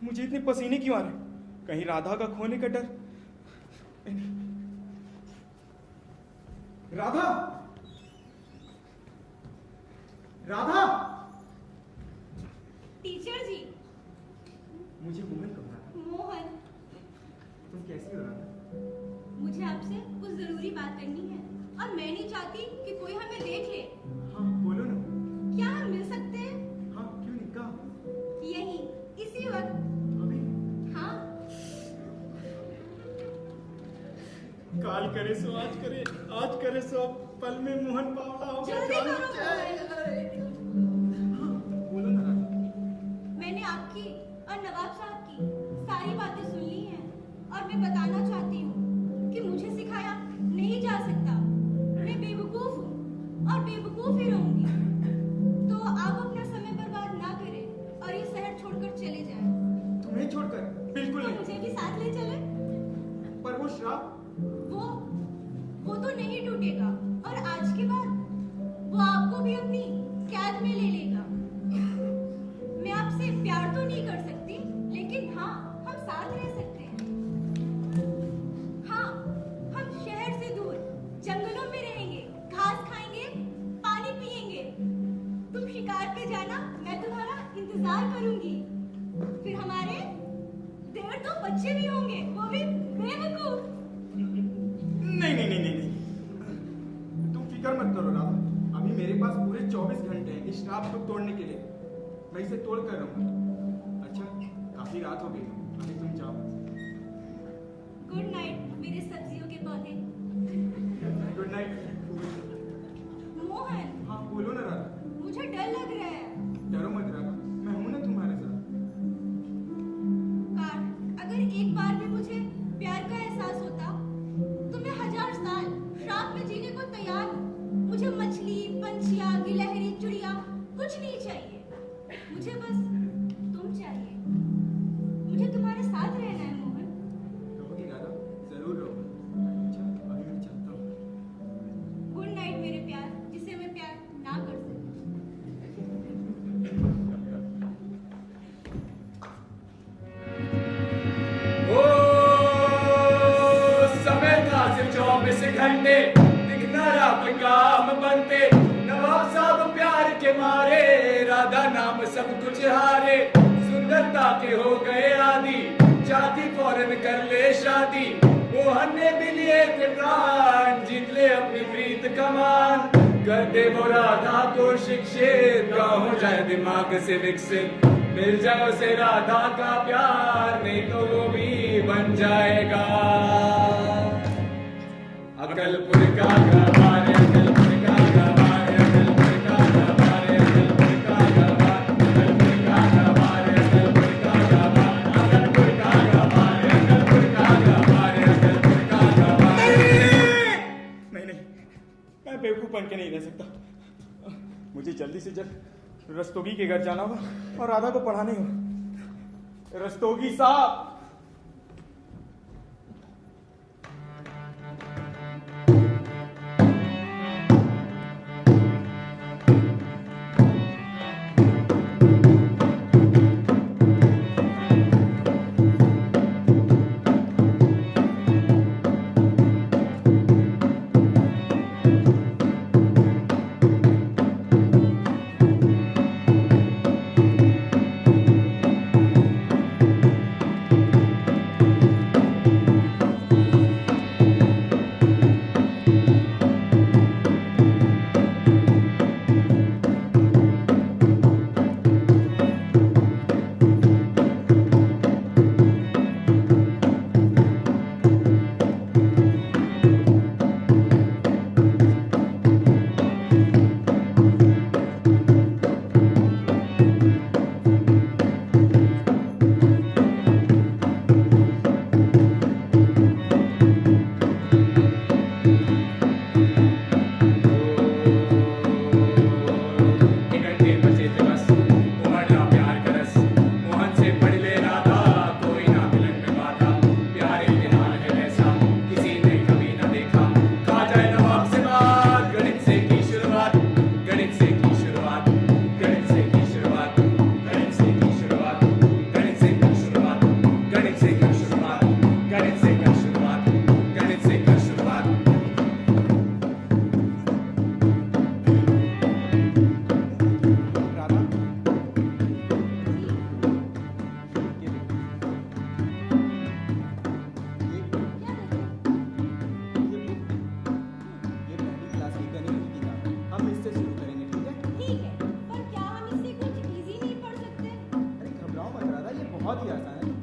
मुझे इतने पसीने क्यों आ रहे? कहीं राधा का खोने का डर? राधा, राधा। टीचर जी। मुझे मोहन कब रहा? मोहन, तुम कैसी हो राधा? मुझे आपसे कुछ जरूरी बात करनी है और मैं नहीं चाहती कि कोई हमें देख ले। हाँ बोलो ना। क्या हम मिल सकते हैं? हाँ क्यों नहीं, कहाँ? यहीं, इसी वक्त। अभी? हाँ। काल करे सो आज करे, आज करे सो पल में मोहन बावला हो गया। जल्दी करो। बोलो ना राधा। मैंने आपकी और नवाब साहब की सारी बातें सुन ली हैं और मैं बताना चाहती हूँ कि मुझे सिखाया नहीं जा सकता। मैं बेवकूफ हूँ और बेवकूफ ही रहूंगी। तो आप अपना समय बर्बाद ना करें और ये शहर छोड़कर चले जाएं। तुम्हें छोड़कर? बिल्कुल तो नहीं। मुझे भी साथ ले चले। पर वो श्राप? वो तो नहीं टूटेगा और आज के बाद वो आपको भी अपनी कैद में ले लेगा। मैं आपसे प्यार तो नहीं कर सकती, लेकिन हाँ, हम साथ रह सकते हैं। हाँ, हम शहर से दूर जंगलों में रहेंगे, घास खाएंगे, पानी पिएंगे। तुम शिकार पे जाना, मैं तुम्हारा इंतजार करूंगी। फिर हमारे 1.5-2 बच्चे भी होंगे, वो भी बेवकूफ। नहीं नहीं नहीं नहीं, तुम फिक्र मत करो राधा। अभी मेरे पास पूरे 24 घंटे हैं इस श्राप को तोड़ने के लिए। मैं इसे तोड़ कर रहूंगा। अच्छा, काफी रात हो गई, अभी तुम जाओ। गुड नाइट मेरे सब्जियों के पौधे। Good night. मोहन। हाँ बोलो ना राधा। मुझे डर लग रहा है। डरो मत राधा, मैं हूं ना तुम्हारे साथ। काश अगर एक बार भी मुझे प्यार का एहसास होता तो मैं 1000 साल श्राप में जीने को तैयार हूँ। मुझे मछली, पंछियाँ, गिलहरी, चिड़िया कुछ नहीं चाहिए। मुझे बस तुम चाहिए। मुझे तुम्हारे साथ रहना है मोहन। रहोगी राधा? जरूर रहोगी। अच्छा, अभी मैं चलता हूँ। गुड नाइट मेरे प्यार, जिसे मैं प्यार ना कर सकती। ओ समय था सिर्फ 24 घंटे, दिखना रात काम बनते। नवाब साहब प्यार के मारे, राधा नाम सब कुछ हारे। सुंदरता के हो गए आदि, चाहती फौरन कर ले शादी। मोहन ने भी लिए थे प्राण, जीत ले अपनी प्रीत कमान। कर दे वो राधा को शिक्षित, का हो जाए दिमाग से विकसित। मिल जाए उसे राधा का प्यार, नहीं तो वो भी बन जाएगा अकलपुर का गवार। अकलपुर का गवार, अकलपुर का गवार, अकलपुर का गवार, अकलपुर का गवार, अकलपुर का गवार, अकलपुर का गवार, अकलपुर का गवार, अकलपुर का गवार। नहीं नहीं, मैं बेवकूफ बन के नहीं रह सकता। मुझे जल्दी से जल्द रस्तोगी के घर जाना होगा और राधा को पढ़ाने होगा। रस्तोगी साहब।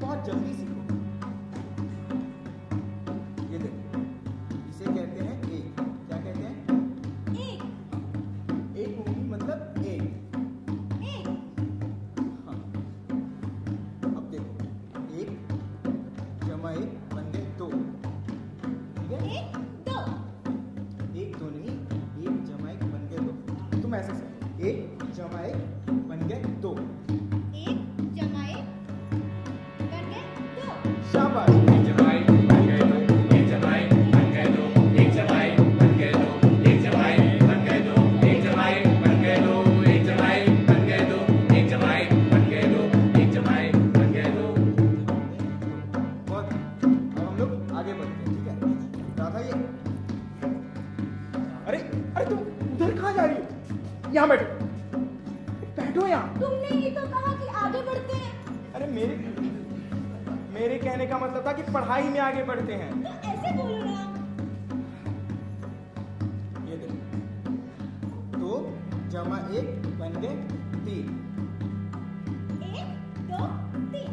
बहुत जल्दी सीखोगे। ये देखो, इसे कहते हैं एक। क्या कहते हैं? एक उंगली मतलब एक। हाँ, अब देखो, एक जमा एक बन गए दो। ठीक है? एक दो नहीं, एक जमा एक बन गए दो। तुम ऐसे समझो, एक जमा एक बन गए दो। शाबाश। एक जमाई बन गए दो, एक जमाई बन गए दो, एक जमाई बन गए दो, एक जमाई बन गए दो, एक जमाई बन गए दो, एक जमाई बन गए दो, एक जमाई बन गए दो, एक जमाई बन गए दो। बहुत। अब हम लोग आगे बढ़ते हैं, ठीक है? राधा ये, अरे अरे तुम उधर कहाँ जा रही हो? यहाँ बैठो, बैठो यहाँ। तुमने ही तो कहा कि आगे बढ़ते हैं। अरे मेरे कहने का मतलब था कि पढ़ाई में आगे बढ़ते हैं। तो ऐसे बोलो ना। ये देखो, दो जमा एक बन गए तीन। एक दो तीन।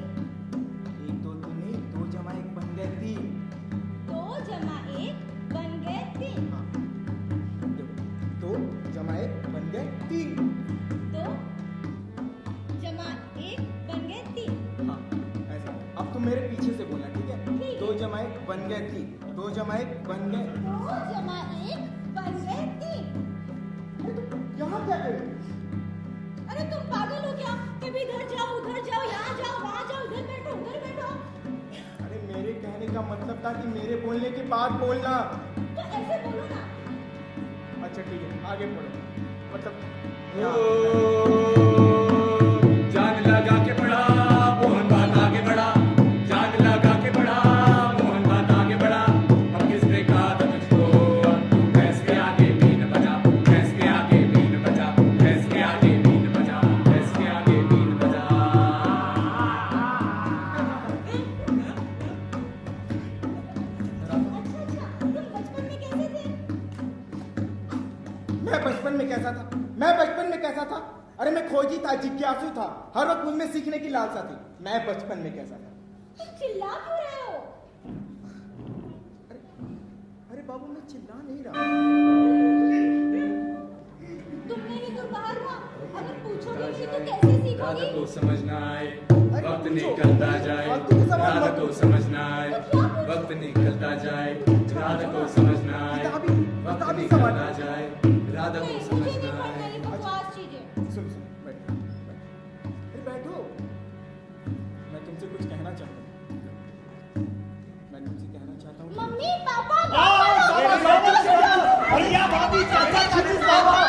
एक दो तीन नहीं, दो जमा एक बन गए तीन। दो जमा एक बन गए तीन। हाँ, देखो, दो जमा एक बन गए तीन। दो जमा एक बन गए तीन। हाँ, ऐसा। अब तुम मेरे पीछे से बोलना, ठीक है? ठीक है। दो जमा एक बन गए तीन। दो जमा एक बन गए। दो जमा एक बन गए तीन। यहाँ क्या कर रही? अरे तुम पागल हो क्या? कभी इधर जाओ, उधर जाओ, यहाँ जाओ, वहाँ जाओ, उधर बैठो, उधर बैठो। अरे मेरे कहने का मतलब था कि मेरे बोलने के बाद बोलना। तो ऐसे बोलो ना। अच्छा ठीक है, आगे पढ़ो। मतलब जान लगा के बढ़ा मोहन बात आगे बढ़ा, जान लगा के बढ़ा मोहन बात आगे बढ़ा। अब किसने कहा था तुझको तू भैंस के आगे बीन बजा, भैंस के आगे बीन बजा, भैंस के आगे बीन बजा, भैंस के आगे बीन बजा। अच्छा, तुम बचपन में कैसे थे? मैं बचपन में कैसा था? अरे मैं खोजी था, जिज्ञासु था, हर वक्त मुझ में सीखने की लालसा थी। मैं बचपन में कैसा था? तुम चिल्ला क्यों रहे हो? अरे बाबू, मैं चिल्ला नहीं रहा। तुमने ही तो कहा था, अगर पूछोगे नहीं तो कैसे सीखोगी? राधा को समझना आए, अरे वक्त पूछो। निकलता जाए। फालतू के सवाल राधा मत को पूछो। समझना आए, वक्त निकलता जाए। राधा को समझना आए, वक्त किताबी सवाल। निकलता जाए। राधा को नहीं, मुझे समझना नहीं पढ़ना आए। ये बकवास चीजें। सुन बैठो, अरे बैठो। मैं तुमसे कुछ कहना चाहता हूँ। मैं तुमसे कहना चाहता हूँ। मम्मी पापा भैया भाभी चाचा चाची सब आओ।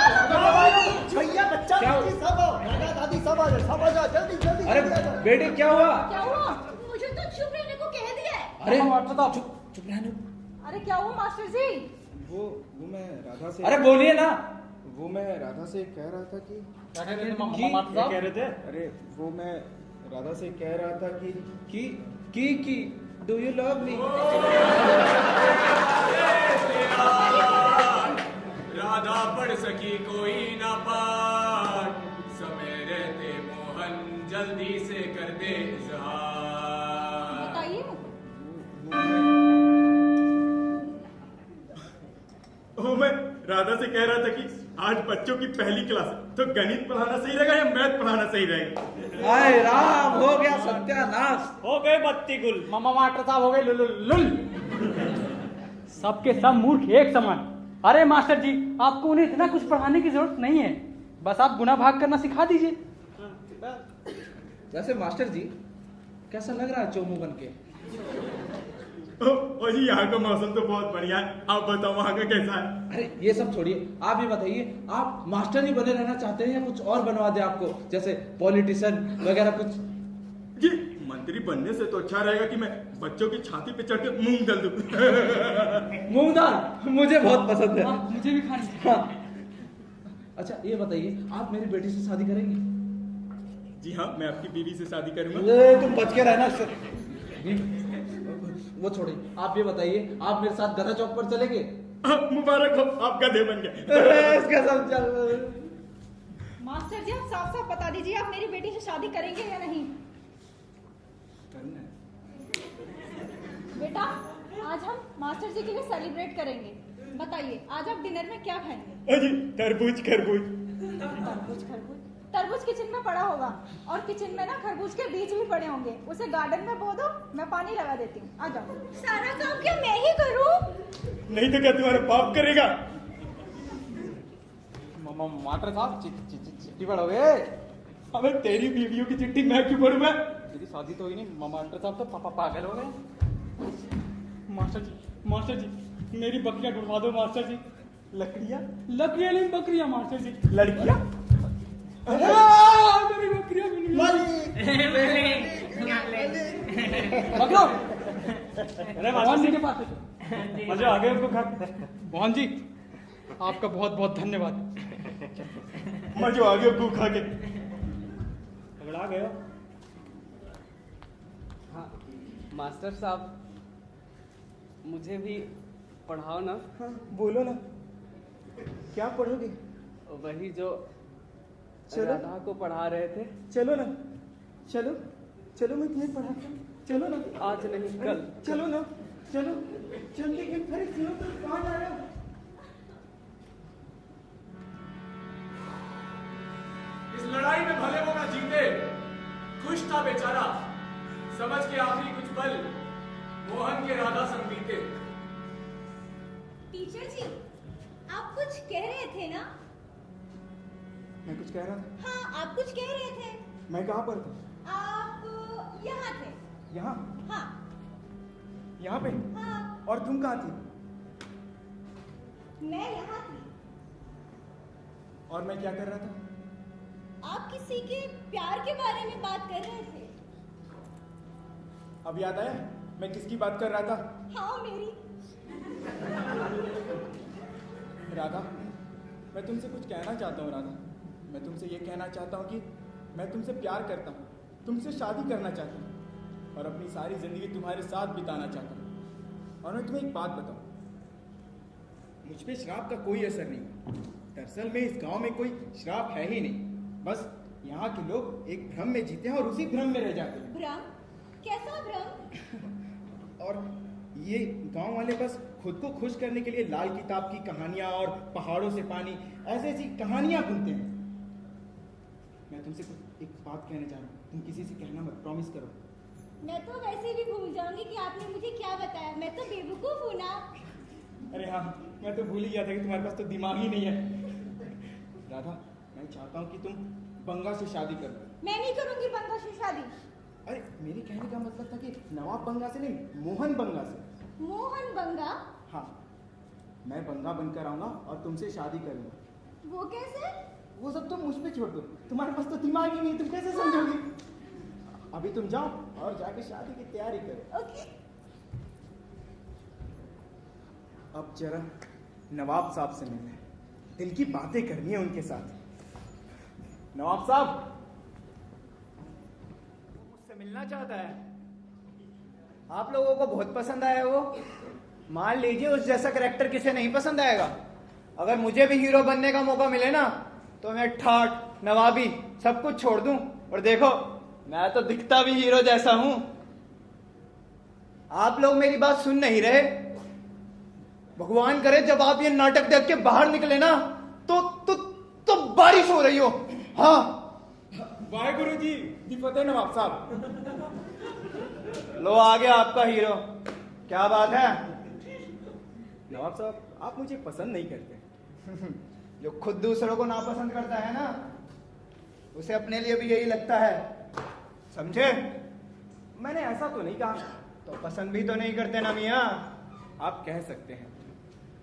भैया बच्चा चाची सब आओ। दादा दादी सब आ जाओ, सब आ जाओ, जल्दी जल्दी। अरे बेटे क्या हुआ? क्या हुआ? मुझे तो चुप रहने को कह दिया है। अरे चुप रहने। अरे क्या हुआ मास्टर जी? वो मैं राधा से, अरे बोलिए ना। वो मैं राधा से कह रहा था कि, क्या कह रहे थे क्या कह रहे थे? अरे वो मैं राधा से कह रहा था कि do you love me? Radha पढ़ सकी कोई ना पाठ, समय रहते मोहन जल्दी से कर दे इजहार। बताइए। वो मैं राधा से कह रहा था कि आज बच्चों की पहली क्लास है, तो गणित पढ़ाना सही रहेगा या मैथ पढ़ाना सही रहेगा? हाय राम, हो गया सत्यानाश। हो गए बत्ती गुल। मामा मास्टर साहब हो गए लुल। सबके सब मूर्ख एक समान। अरे मास्टर जी, आपको उन्हें इतना कुछ पढ़ाने की जरूरत नहीं है, बस आप गुना भाग करना सिखा दीजिए। वैसे मास्टर जी कैसा लग रहा है चोमू बन के? और जी यहाँ का मौसम तो बहुत बढ़िया है, आप बताओ वहाँ का कैसा है? अरे ये सब छोड़िए, आप ही बताइए, आप मास्टर ही बने रहना चाहते हैं या कुछ और बनवा दे आपको, जैसे पॉलिटिशियन वगैरह कुछ? जी मंत्री बनने से तो अच्छा रहेगा कि मैं बच्चों की छाती पे चढ़ के मूंग डाल दूं। मूंग दाल मुझे बहुत पसंद है। मुझे भी खानी है। हाँ। अच्छा ये बताइए, आप मेरी बेटी से शादी करेंगे? जी हाँ, मैं आपकी बीवी से शादी करूंगा। तुम बच के रहना। वो छोड़िए, आप ये बताइए, आप मेरे साथ गधा चौक पर चलेंगे? मुबारक हो, आप गधे बन गए। इसका सब चल। मास्टर जी आप साफ साफ बता दीजिए, आप मेरी बेटी से शादी करेंगे या नहीं? करना है। जी के लिए सेलिब्रेट करेंगे। बताइए आज आप डिनर में क्या खाएंगे? अजी तरबूज खरबूज। तरबूज खरबूज? तरबूज किचन में पड़ा होगा और किचन में ना खरबूज के बीज भी पड़े होंगे। उसे गार्डन में बो दो, मैं पानी लगा देती हूँ। आ जाओ। सारा काम क्या मैं ही करूं? नहीं तो क्या तुम्हारा बाप करेगा? मास्टर साहब चिट्ठी पढ़ोगे? अबे तेरी बीवियों की चिट्ठी मैं क्यों पढ़ूं? मैं मेरी शादी तो हुई नहीं। मास्टर साहब तो पापा पागल हो गए। मास्टर जी मेरी बकरियां ढूंढवा दो मास्टर जी। लकड़ियां नहीं बकरियां मास्टर जी। लड़कियां? मेरी बकरियां भी नहीं। पकड़ो। अरे मोहन जी के पास मजा आ गया उनको खा। मोहन जी आपका बहुत बहुत धन्यवाद। मजा आ गया उनको खा के। पकड़ा गया। हाँ मास्टर साहब मुझे भी पढ़ाओ ना। हाँ, बोलो ना क्या पढ़ोगे? वही जो चलो। राधा को पढ़ा रहे थे। चलो ना, चलो मैं तुम्हें पढ़ाता हूँ। चलो ना। आज नहीं कल। चलो ना, चलो जल्दी। अरे सुनो तो कहाँ जा रहे हो? इस लड़ाई में भले वो ना जीते, खुश था बेचारा, समझ के आखिरी कुछ पल मोहन के राधा संग बीते। टीचर जी आप कुछ कह रहे थे ना? मैं कुछ कह रहा था। हाँ आप कुछ कह रहे थे। मैं कहाँ पर था? आप यहाँ थे। यहाँ? हाँ यहाँ पे? हाँ और तुम कहाँ थी? मैं यहाँ थी। और मैं क्या कर रहा था? आप किसी के प्यार के बारे में बात कर रहे थे। अब याद आया मैं किसकी बात कर रहा था? हाँ मेरी। राधा मैं तुमसे कुछ कहना चाहता हूँ। राधा मैं तुमसे ये कहना चाहता हूँ कि मैं तुमसे प्यार करता हूँ, तुमसे शादी करना चाहता हूँ और अपनी सारी जिंदगी तुम्हारे साथ बिताना चाहता हूँ। और मैं तुम्हें एक बात बताऊँ, मुझ पे श्राप का कोई असर नहीं। दरअसल में इस गांव में कोई श्राप है ही नहीं। बस यहाँ के लोग एक भ्रम में जीते हैं और उसी भ्रम में रह जाते हैं। भ्रम? कैसा भ्रम? और ये गांव वाले बस खुद को खुश करने के लिए लाल किताब की कहानियां और पहाड़ों से पानी ऐसी कहानियां बुनते हैं। मैं तुमसे एक बात कहने जा रहा हूँ, तुम किसी से कहना मत, प्रॉमिस करो। मैं तो वैसे भी भूल जाऊंगी कि आपने मुझे क्या बताया। मैं तो बेवकूफ हूँ ना। अरे हाँ मैं तो भूल ही गया था कि तुम्हारे पास तो दिमाग ही नहीं है। राधा मैं चाहता हूँ कि तुम बंगा से शादी करो। मैं नहीं करूंगी बंगा से शादी। अरे मेरे कहने का मतलब था कि नवाब बंगा से नहीं, मोहन बंगा से। मोहन बंगा? हाँ मैं बंगा बनकर आऊंगा और तुमसे शादी करूंगा। वो कैसे? वो सब तुम मुझ पे छोड़ दो, तुम्हारे पास तो दिमाग ही नहीं, तुम कैसे समझोगी? अभी तुम जाओ और जाके शादी की तैयारी करो। ओके। अब जरा नवाब साहब से मिलना है, दिल की बातें करनी है उनके साथ। नवाब साहब मुझसे मिलना चाहता है। आप लोगों को बहुत पसंद आया वो। मान लीजिए उस जैसा कैरेक्टर किसे नहीं पसंद आएगा। अगर मुझे भी हीरो बनने का मौका मिले ना तो मैं ठाट नवाबी सब कुछ छोड़ दूं। और देखो मैं तो दिखता भी हीरो जैसा हूं। आप लोग मेरी बात सुन नहीं रहे। भगवान करे जब आप ये नाटक देख के बाहर निकले ना तो बारिश हो रही हो। हाँ वाहेगुरु जी दी फतेह नवाब साहब। लो आ गया आपका हीरो। क्या बात है? नवाब साहब आप मुझे पसंद नहीं करते। जो खुद दूसरों को नापसंद करता है ना उसे अपने लिए भी यही लगता है, समझे? मैंने ऐसा तो नहीं कहा। तो पसंद भी तो नहीं करते ना मियाँ। आप कह सकते हैं,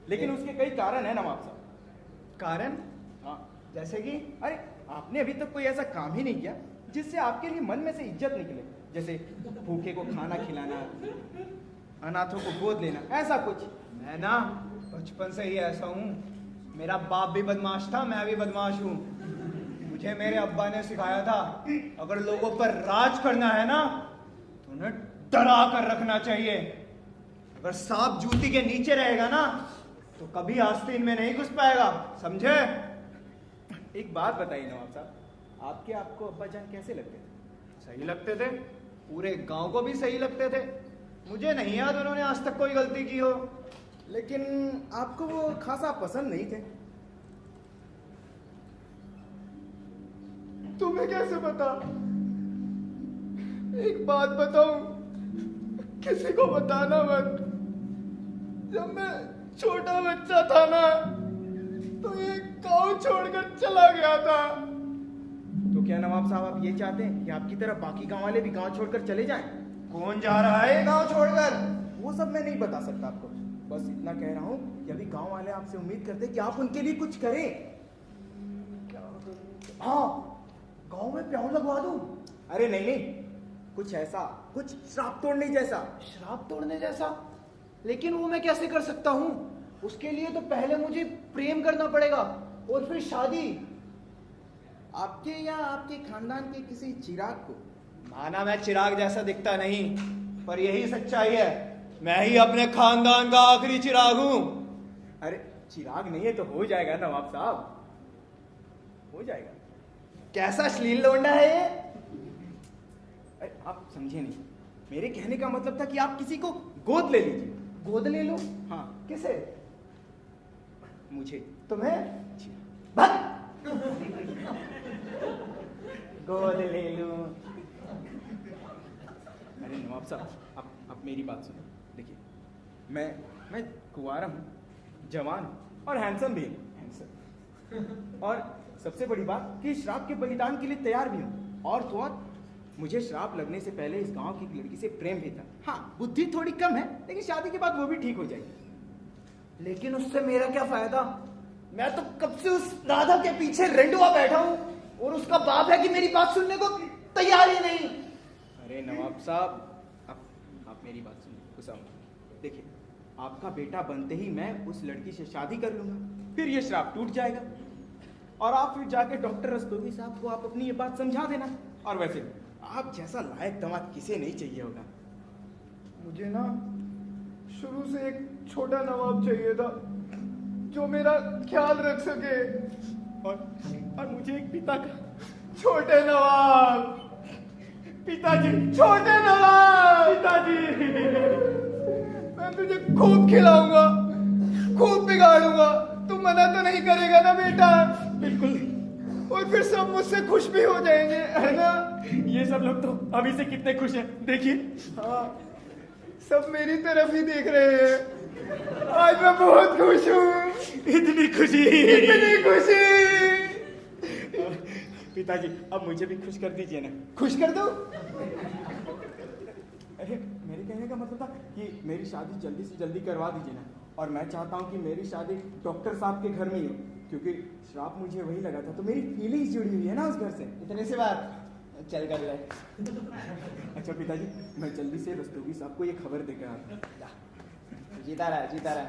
लेकिन उसके कई कारण है नवाब साहब। कारण? हाँ जैसे कि? अरे आपने अभी तक कोई ऐसा काम ही नहीं किया जिससे आपके लिए मन में से इज्जत निकले। जैसे भूखे को खाना खिलाना, अनाथों को गोद लेना, ऐसा कुछ। मैं ना बचपन से ही ऐसा हूँ। मेरा बाप भी बदमाश था, मैं भी बदमाश हूँ। मुझे मेरे अब्बा ने सिखाया था अगर लोगों पर राज करना है ना तो उन्हें डरा कर रखना चाहिए। अगर सांप जूती के नीचे रहेगा ना तो कभी आस्तीन में नहीं घुस पाएगा, समझे? एक बात बताइए नवाब साहब, आपको अब्बा जान कैसे लगते थे? सही लगते थे, पूरे गांव को भी सही लगते थे। मुझे नहीं याद उन्होंने आज तक कोई गलती की हो। लेकिन आपको वो खासा पसंद नहीं थे। तुम्हें कैसे पता? एक बात बताऊं, किसी को बताना मत। जब मैं छोटा बच्चा था ना, तो ये गांव छोड़कर चला गया था। तो क्या नवाब साहब आप ये चाहते हैं कि आपकी तरह बाकी गांव वाले भी गांव छोड़कर चले जाएं? कौन जा रहा है गांव छोड़कर? वो सब मैं नहीं बता सकता आपको, बस इतना कह रहा हूं कि अभी गांव वाले आपसे उम्मीद करते हैं कि आप उनके लिए कुछ करें। हाँ, गांव में प्याऊ लगवा दूं। अरे नहीं नहीं, कुछ ऐसा, कुछ श्राप तोड़ने जैसा। श्राप तोड़ने जैसा? लेकिन वो मैं कैसे कर सकता हूँ? उसके लिए तो पहले मुझे प्रेम करना पड़ेगा और फिर शादी। आपके या आपके खानदान के किसी चिराग को? माना मैं चिराग जैसा दिखता नहीं, पर यही सच्चाई है, मैं ही अपने खानदान का आखिरी चिराग हूं। अरे चिराग नहीं है तो हो जाएगा नवाब साहब, हो जाएगा। कैसा अश्लील लोंडा है ये? अरे आप समझे नहीं, मेरे कहने का मतलब था कि आप किसी को गोद ले लीजिए। गोद ले लूं? हाँ। किसे? मुझे। तुम्हें? भग! गोद ले लूं। अरे नवाब साहब, आप मेरी बात सुनो। देखिए, मैं कुंवारा हूँ, जवान हूँ और हैंडसम भी हूँ। हैंडसम। और सबसे बड़ी बात कि श्राप के बलिदान के लिए तैयार भी हूँ। और तो और मुझे श्राप लगने से पहले इस गांव की एक लड़की से प्रेम भी था। हाँ, बुद्धि थोड़ी कम है, लेकिन शादी के बाद वो भी ठीक हो जाएगी। लेकिन उससे मेरा क्या फायदा? मैं तो कब से उस राधा के पीछे रेंडुआ बैठा हूं और उसका बाप है कि मेरी बात सुनने को तैयार ही नहीं। अरे नवाब साहब, आप मेरी बात सुनिए। गुस्सा मत। देखिए, आपका बेटा बनते ही मैं उस लड़की से शादी कर लूंगा, फिर ये श्राप टूट जाएगा और आप फिर जाके डॉक्टर रस्तोगी साहब को आप अपनी ये बात समझा देना। और वैसे आप जैसा लायक दामाद किसे नहीं चाहिए होगा। मुझे ना शुरू से एक छोटा नवाब चाहिए था जो मेरा ख्याल रख सके, और मुझे एक पिता का। छोटे नवाब, पिताजी, छोटे नवाब, पिताजी। मैं तुझे खूब खिलाऊंगा, खूब बिगाड़ूंगा, तू मना तो नहीं करेगा ना बेटा? बिल्कुल नहीं। और फिर सब मुझसे खुश भी हो जाएंगे, है ना? ये सब लोग तो अभी से कितने खुश हैं, देखिए। हाँ, सब मेरी तरफ ही देख रहे हैं। आज मैं बहुत खुश हूँ। इतनी खुशी, इतनी खुशी। पिताजी अब मुझे भी खुश कर दीजिए ना। खुश कर दो? अरे मेरे कहने का मतलब था कि मेरी शादी जल्दी से जल्दी करवा दीजिए ना। और मैं चाहता हूँ कि मेरी शादी डॉक्टर साहब के घर में ही हो, क्योंकि श्राप मुझे वही लगा था, तो मेरी फीलिंग्स जुड़ी हुई है ना उस घर से। इतने से बात, चल कर ले। अच्छा पिताजी, मैं जल्दी से रस्तोगी साहब को ये खबर देकर आता हूँ। जीता रहा।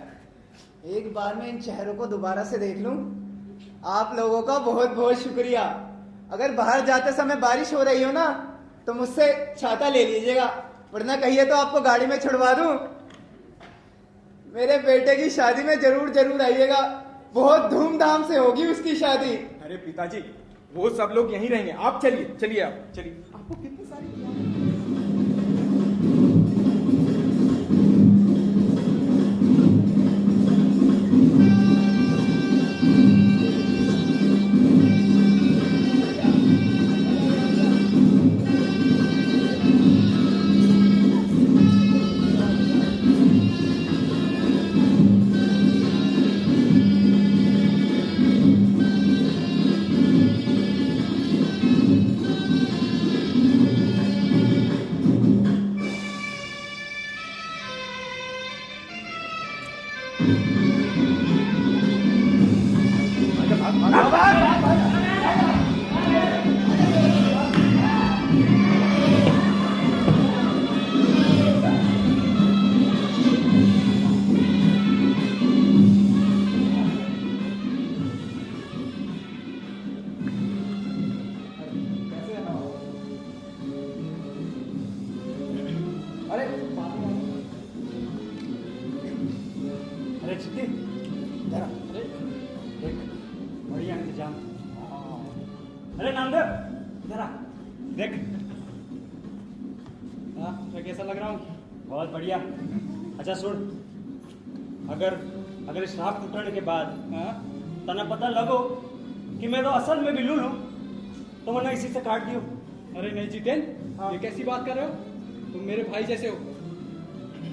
एक बार मैं इन चेहरों को दोबारा से देख लूं। आप लोगों का बहुत बहुत शुक्रिया। अगर बाहर जाते समय बारिश हो रही हो ना, तो मुझसे छाता ले लीजिएगा, वरना कहिए तो आपको गाड़ी में छुड़वा दूं। मेरे बेटे की शादी में जरूर आइएगा, बहुत धूमधाम से होगी उसकी शादी। अरे पिताजी, वो सब लोग यहीं रहेंगे, आप चलिए आप चलिए। आपको कितनी सारी अरे नामदेव, जरा देख। हाँ, मैं कैसा लग रहा हूँ? बहुत बढ़िया। अच्छा सुन, अगर श्राप टूटने के बाद तना पता लगो कि मैं तो असल में बिल्लू हूँ तो मैंने इसी से काट दियो। अरे नहीं जितेन, ये कैसी बात कर रहे हो? तुम मेरे भाई जैसे हो।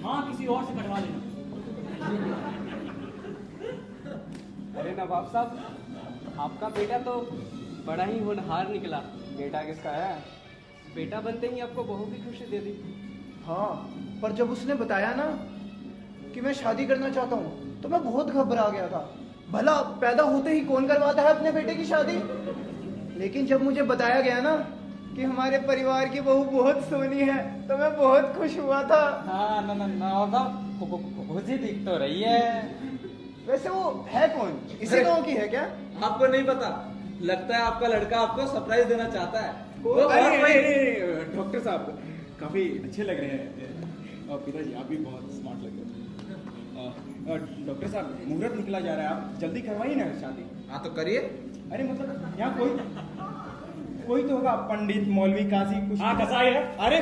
हाँ, किसी और से कटवा लेना। अरे नवाब साहब, आपका बेटा तो बड़ा ही होनहार निकला। बेटा किसका है? बेटा बनते ही आपको बहू की खुशी दे दी। हाँ, पर जब उसने बताया ना कि मैं शादी करना चाहता हूँ तो मैं बहुत घबरा गया था। भला पैदा होते ही कौन करवाता है अपने बेटे की शादी? लेकिन जब मुझे बताया गया ना कि हमारे परिवार की बहू बहुत सोनी है तो मैं बहुत खुश हुआ था। हाँ ना खुशी दिख तो रही है। वैसे वो है कौन? इसी गांव की है क्या? आपको नहीं पता? लगता है आपका लड़का आपको सरप्राइज देना चाहता है। अरे डॉक्टर साहब काफी अच्छे लग रहे हैं। और पिताजी आप भी बहुत स्मार्ट लग रहे हैं। डॉक्टर साहब मुहूर्त निकला जा रहा है, आप जल्दी करवाइए ना शादी। हाँ तो करिए। अरे मतलब यहाँ कोई तो होगा, पंडित मौलवी काजी कुछ। हाँ, कसाई है। अरे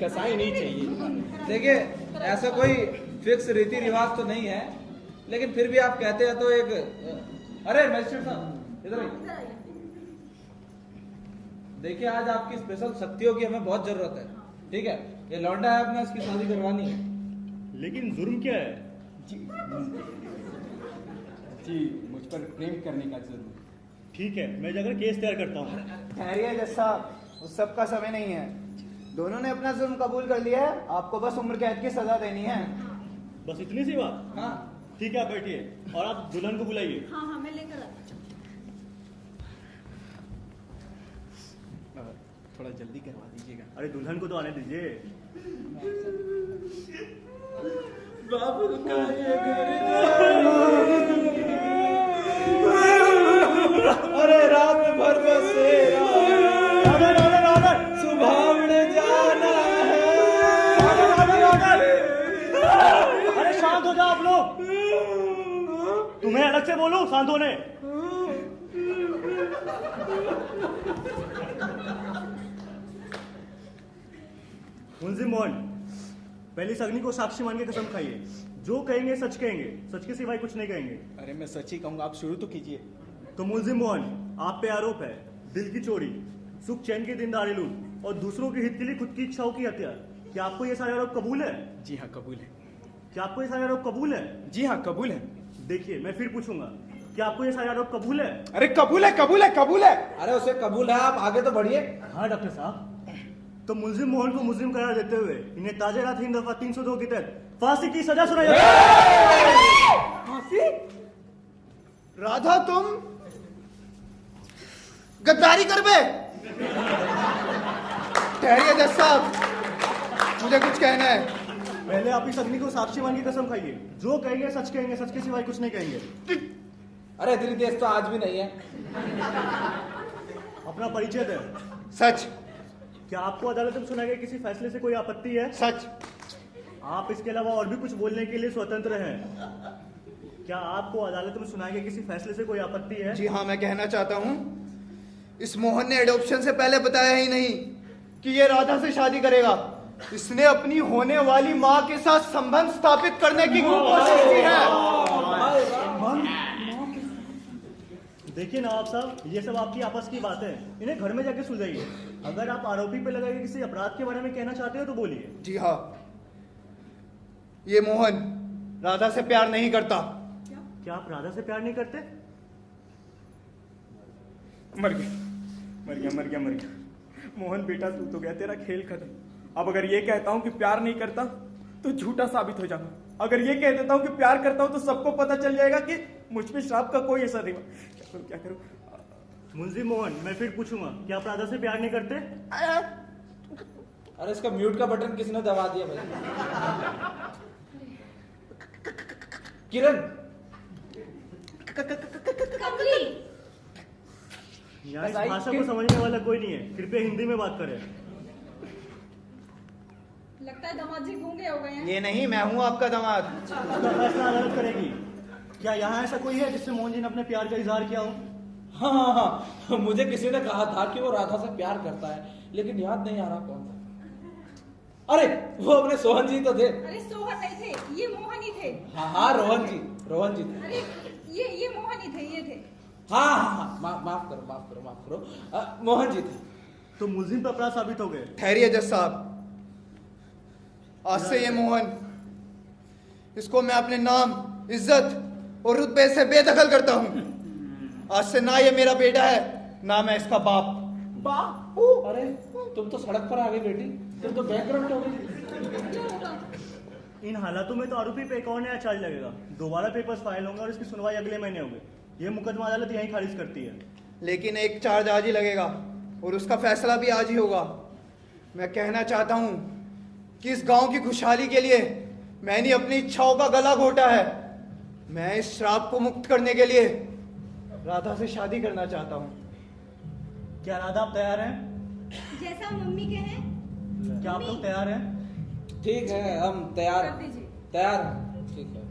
कसाई नहीं चाहिए। देखिए ऐसा कोई फिक्स रीति रिवाज तो नहीं है, लेकिन फिर भी आप कहते हैं तो एक अरे मजिस्ट्रेट साहब इधर आइए। देखिए आज आपकी स्पेशल शक्तियों की हमें बहुत जरूरत है। ठीक है, ये लौंडा है, अपना इसकी शादी करवानी है। लेकिन जुर्म क्या है? जी मुझ पर प्रेम करने का जुर्म। ठीक है, मैं जाकर केस तैयार करता हूँ। ठहरिए जज साहब, उस सब का समय नहीं है। दोनों ने अपना जुर्म कबूल कर लिया है, आपको बस उम्र कैद की सजा देनी है। बस इतनी सी बात? हाँ ठीक है, आप बैठिए और आप दुल्हन को बुलाइए। हाँ हाँ, मैं लेकर आती हूँ। थोड़ा जल्दी करवा दीजिएगा। अरे दुल्हन को तो आने दीजिए। बाबू का ये घर अरे रात भर बसेरा सुभावने जाना है। अरे शांत हो जाओ आप लोग। तुम्हें अलग से बोलूं शांत होने? मुंजिम मोहन, पहली सगनी को साक्षी मान के कसम खाइए। जो कहेंगे सच कहेंगे, सच के सिवाय कुछ नहीं कहेंगे। अरे मैं सच ही कहूंगा, आप शुरू तो कीजिए। तो मुंजिम मोहन, आप पे आरोप है दिल की चोरी, सुख चैन की दीनदारी लूट और दूसरों के हित के लिए खुद की इच्छाओं की हत्या। क्या आपको ये सारे आरोप कबूल है? जी हाँ कबूल है। क्या आपको ये सारे आरोप कबूल है? जी हाँ कबूल है। देखिए मैं फिर पूछूंगा, क्या आपको ये सारे आरोप कबूल है? अरे कबूल है कबूल है कबूल है। अरे उसे कबूल है, आप आगे तो बढ़िए। हाँ डॉक्टर साहब, तो मुलजिम मोहन को मुलजिम करार देते हुए इन्हें ताजे रात हिंद दफा 302 के तहत फांसी की सजा सुनाई जाती है। फांसी? राधा तुम गद्दारी कर बे। ठहरिए जज साहब, मुझे कुछ कहना है। पहले आप इस अग्नि को साक्षी मान की कसम खाइए। जो कहेंगे सच कहेंगे, सच के सिवाय कुछ नहीं कहेंगे। अरे इतनी तेज तो आज भी नहीं है। अपना परिचय दें। सच। क्या आपको अदालत में सुनाए गए किसी फैसले से कोई आपत्ति है? सच। आप इसके अलावा और भी कुछ बोलने के लिए स्वतंत्र हैं। क्या आपको अदालत में सुनाए गए किसी फैसले से कोई आपत्ति है? जी हाँ, मैं कहना चाहता हूँ, इस मोहन ने एडॉप्शन से पहले बताया ही नहीं कि ये राधा से शादी करेगा। इसने अपनी होने वाली माँ के साथ संबंध स्थापित करने की कोशिश की है। देखिए नवाब साहब, ये सब आपकी आपस की बातें हैं, इन्हें घर में जाके सुलझाइए। अगर आप आरोपी पे लगाए किसी अपराध के बारे में कहना चाहते हो तो बोलिए। जी हाँ, ये मोहन राधा से प्यार नहीं करता। क्या आप राधा से प्यार नहीं करते? मर गया। मोहन बेटा तू तो गया, तेरा खेल खत्म। अब अगर ये कहता हूँ कि प्यार नहीं करता तो झूठा साबित हो जाऊंगा। अगर ये कह देता हूँ कि प्यार करता हूँ तो सबको पता चल जाएगा कि मुझ पे श्राप का कोई असर नहीं हुआ। क्या करूं? मुंजिम मोहन, मैं फिर पूछूंगा, क्या आप राधा से प्यार नहीं करते? अरे इसका म्यूट का बटन किसने दबा दिया भाई? किरण, कमली, यहाँ इस भाषा को समझने वाला कोई नहीं है, कृपया हिंदी में बात करें। लगता है दामाद जी गूंगे हो गए हैं। ये नहीं, मैं हूँ आपका दामाद। उसका फैसला अदालत करेगी। क्या यहाँ ऐसा कोई है जिससे मोहन जी ने अपने प्यार का इजहार किया हो? हाँ, मुझे किसी ने कहा था कि वो राधा से प्यार करता है, लेकिन याद नहीं आ रहा कौन था। अरे वो अपने सोहन जी तो थे। अरे सोहन नहीं थे, ये मोहन ही थे। हाँ रोहन जी थे। अरे ये मोहन ही थे, ये थे। हाँ माफ करो मोहन जी थे। तो मुलजिम पर अपराध साबित हो गए। ठहरिए जज साहब, आज से ये मोहन, इसको मैं अपने नाम, इज्जत और रुतबे से बेदखल करता हूँ। आज से ना ये मेरा बेटा है, ना मैं इसका बाप। अरे तुम तो सड़क पर आ गई बेटी, तुम तो बैकग्राउंड हो गई। इन हालातों में तो आरोपी पे एक और नया चार्ज लगेगा। दोबारा पेपर्स फाइल होंगे और इसकी सुनवाई अगले महीने होगी। ये मुकदमा अदालत यहीं खारिज करती है। लेकिन एक चार्ज आज ही लगेगा और उसका फैसला भी आज ही होगा। मैं कहना चाहता हूँ कि इस गांव की खुशहाली के लिए मैंने अपनी इच्छाओं का गला घोटा है। मैं इस श्राप को मुक्त करने के लिए राधा से शादी करना चाहता हूँ। क्या राधा आप तैयार हैं? जैसा मम्मी कहे। क्या आप लोग तैयार हैं? ठीक है, हम तैयार कर दीजिए। तैयार हैं। ठीक है,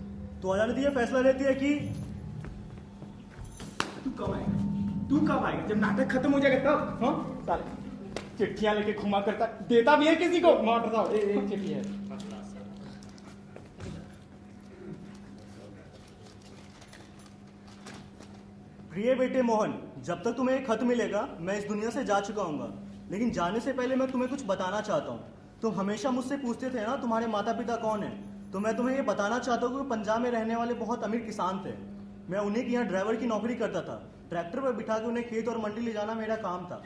तो अदालत ये फैसला लेती है कि तू कब आएगा? जब नाटक खत्म हो जाएगा तब। हाँ साले चिट्ठियां लेके घुमा करता, देता भी है किसी को, मारता हूं। एक चिट्ठी है। प्रिय बेटे मोहन, जब तक तुम्हें एक खत मिलेगा मैं इस दुनिया से जा चुका हूँगा। लेकिन जाने से पहले मैं तुम्हें कुछ बताना चाहता हूँ। तुम हमेशा मुझसे पूछते थे ना तुम्हारे माता पिता कौन है, तो मैं तुम्हें ये बताना चाहता हूँ कि पंजाब में रहने वाले बहुत अमीर किसान थे। मैं उन्हीं के यहाँ ड्राइवर की नौकरी करता था। ट्रैक्टर पर बिठा के उन्हें खेत और मंडी ले जाना मेरा काम था।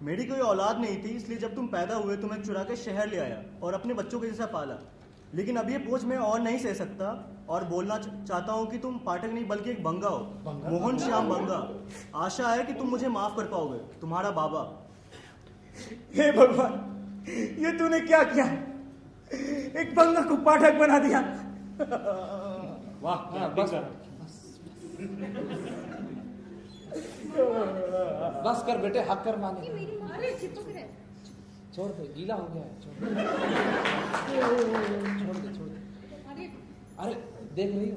मेरी कोई औलाद नहीं थी, इसलिए जब तुम पैदा हुए तुम्हें चुरा के शहर ले आया और अपने बच्चों के जैसा पाला। लेकिन अब ये बोझ मैं और नहीं सह सकता और बोलना चाहता हूँ कि तुम पाठक नहीं बल्कि एक बंगा हो, मोहन श्याम बंगा। आशा है कि तुम मुझे माफ कर पाओगे। तुम्हारा बाबा। हे भगवान, ये तूने क्या किया? एक बंगा को पाठक बना दिया। वाह बस कर बेटे, हक कर माने। ये मेरी माँ रे, चिपक रहे। छोड़ दे, गीला हो गया है, छोड़ दे। अरे अरे देख रही हो?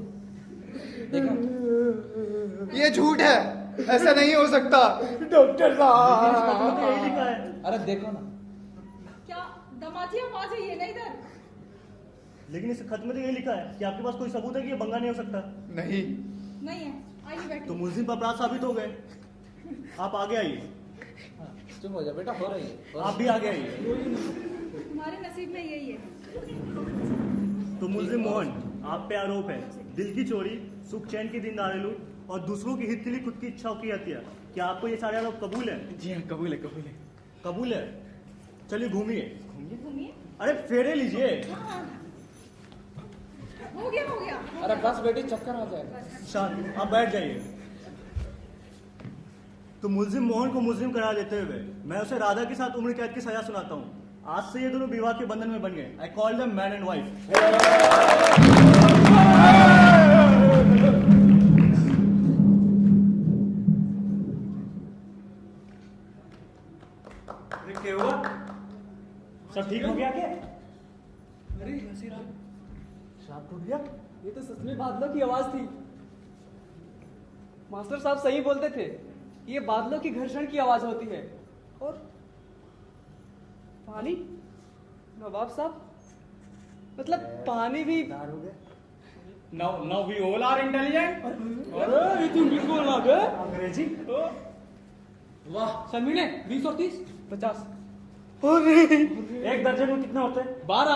देखा? ये झूठ है, ऐसा नहीं हो सकता। डॉक्टर साहब, यही लिखा है। अरे देखो ना। क्या दमाजी आवाज है ये? नहीं इधर। लेकिन इस खत में तो यही लिखा है कि आपके पास कोई सबूत है कि ये बंगा नहीं हो सकता। नहीं नहीं है, आइए बैठिए। तो मुलजिम पर अपराध साबित हो गए। आप आगे आइए। चुप हो जा बेटा, हो रही है। आप भी आगे आइए। तुम्हारे नसीब में यही है। तो मुलजिम मोहन, आप पे आरोप है दिल की चोरी, सुख चैन की दीनदारी लूट और दूसरों की हित के लिए खुद की इच्छाओं की हत्या। क्या आपको ये सारे आरोप कबूल है? जी हाँ, कबूल है। कबूल है। चलिए घूमिए। घूमिए। अरे फेरे लीजिए। हाँ। हो गया। अरे बस बेटी, चक्कर आ जाएगा। शांत, आप बैठ जाइए। तो मुलजिम मोहन को मुलजिम करार देते हुए मैं उसे राधा के साथ उम्र कैद की सजा सुनाता हूँ। आज से ये दोनों विवाह के बंधन में बन गए। I call them man and wife. क्या हुआ? सब ठीक हो गया क्या? अरे श्राप टूट गया? ये तो सच में बादलों की आवाज थी। मास्टर साहब सही बोलते थे, ये बादलों की घर्षण की आवाज होती है। और पानी, नवाब साहब, मतलब पानी भी। Now we all are intelligent. अरे ये तुम बिल्कुल आ गए। अंग्रेजी। वाह शर्मीले 20 और 30 50। एक दर्जन में कितना होता है? 12।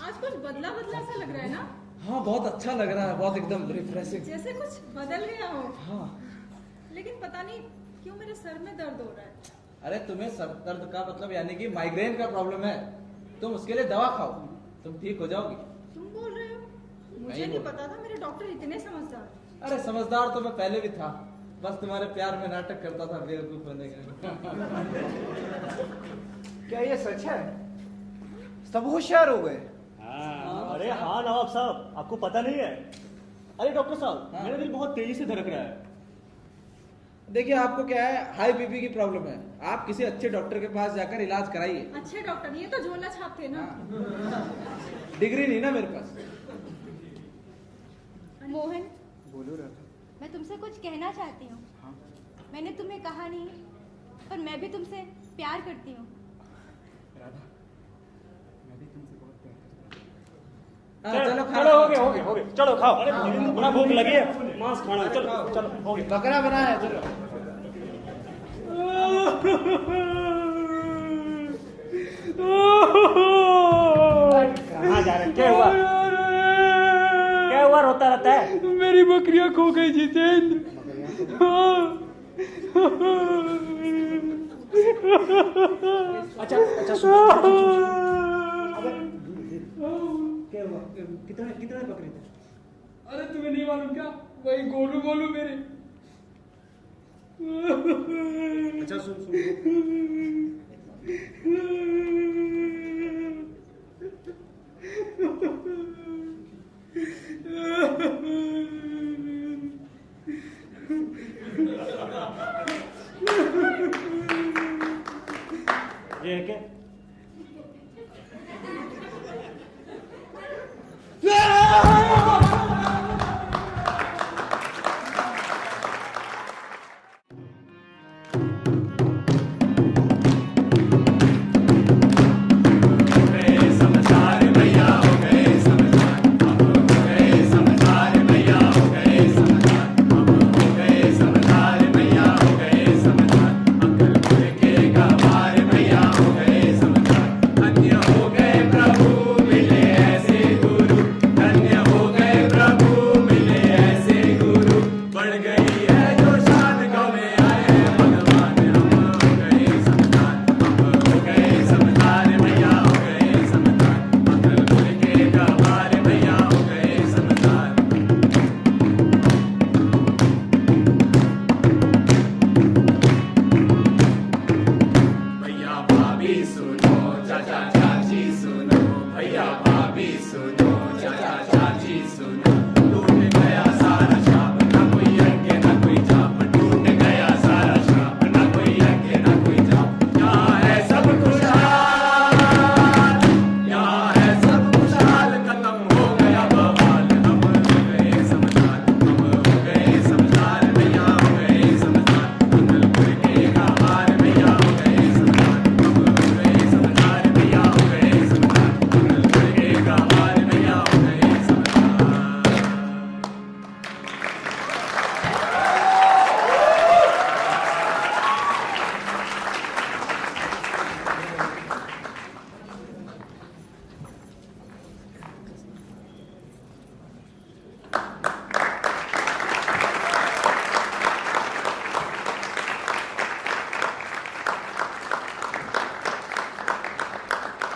आज कुछ बदला सा लग रहा है ना? हाँ बहुत अच्छा लग रहा है, बहुत एकदम रिफ्रेशिंग। जैसे कुछ बदल गया हो। हाँ लेकिन पता नहीं क्यों मेरे सर में दर्द हो रहा है। अरे तुम्हें सर दर्द का मतलब यानी कि माइग्रेन का प्रॉब्लम है, तुम उसके लिए दवा खाओ, तुम ठीक हो जाओगी। तुम बोल रहे हो? मुझे नहीं पता था मेरे डॉक्टर इतने समझदार। अरे समझदार तो मैं पहले भी था, बस तुम्हारे प्यार में नाटक करता था बेवकूफ होने का। क्या ये सच है? सब होशियार हो गए। अरे हाँ नवाब साहब, आपको पता नहीं है? अरे डॉक्टर साहब, हाँ। मेरा दिल बहुत तेजी से धड़क रहा है। देखिए आपको क्या है, हाई बीपी की प्रॉब्लम है, आप किसी अच्छे डॉक्टर के पास जाकर इलाज कराइए। अच्छे डॉक्टर, ये तो झोला छाप थे ना। डिग्री नहीं ना मेरे पास। मोहन, बोलो राधा। मैं तुमसे कुछ कहना चाहती हूँ। हाँ। मैंने तुम्हें कहा नहीं, पर मैं भी तुमसे प्यार करती हूँ। राधा, चलो चलो हो गए चलो खाओ। बड़ा भूख लगी है, मांस खाना है। चलो चलो हो गया। बकरा बना है, चलो। कहाँ जा रहे हैं? क्या हुआ? क्या हुआ? रोता रहता है? मेरी बकरियां खो गई जितेंद्र। अच्छा अच्छा सुनो। क्या हुआ? कितने बकरे थे? अरे तुम्हें नहीं मालूम क्या? वही गोलू गोलू मेरे। अच्छा सुन। ये है क्या?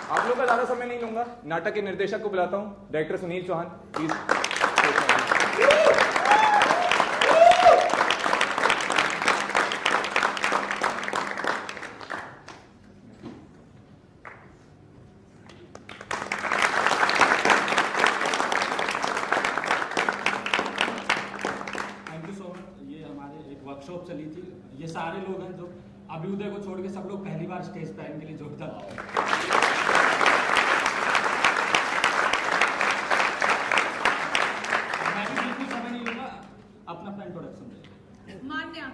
आप लोग का ज्यादा समय नहीं लूंगा, नाटक के निर्देशक को बुलाता हूँ, director Sunil Chauhan please. Thank you so much. ये हमारे एक वर्कशॉप चली थी, ये सारे लोग हैं जो अभ्युदय को छोड़ के सब लोग पहली बार स्टेज पे आए, इनके लिए जोरदार। मैं भी बिल्कुल समय नहीं लूंगा, अपना अपना इंट्रोडक्शन दे। मान्या,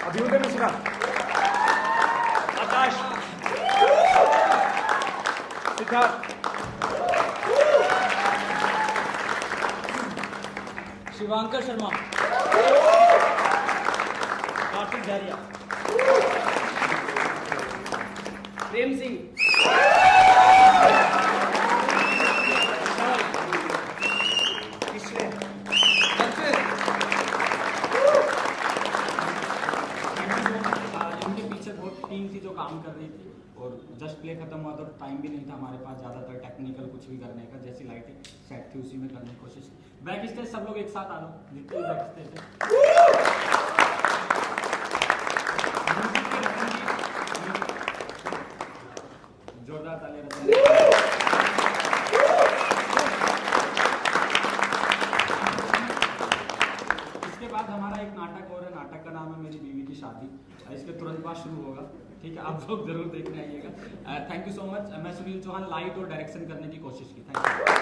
अभ्युदय मिश्रा, आकाश, सिद्धार्थ, शिवांकर शर्मा, कार्तिक झारिया, प्रेम सिंह, इनके पीछे बहुत टीम थी जो काम कर रही थी और जस्ट प्ले खत्म हुआ तो टाइम भी नहीं था हमारे पास ज़्यादातर टेक्निकल कुछ भी करने का। जैसी लाइटिंग सेट थी उसी में करने की कोशिश की। बैक स्टेज सब लोग एक साथ आ लो, जितने बैक स्टेज है। जोरदार तालियां बजाएं। इसके बाद हमारा एक नाटक और है, नाटक का नाम है मेरी बीवी की शादी। इसके तुरंत बाद शुरू होगा, ठीक है? आप लोग जरूर देखने आइएगा। Thank you so much. मैं सुनील चौहान लाइट और डायरेक्शन करने की कोशिश की। Thank you.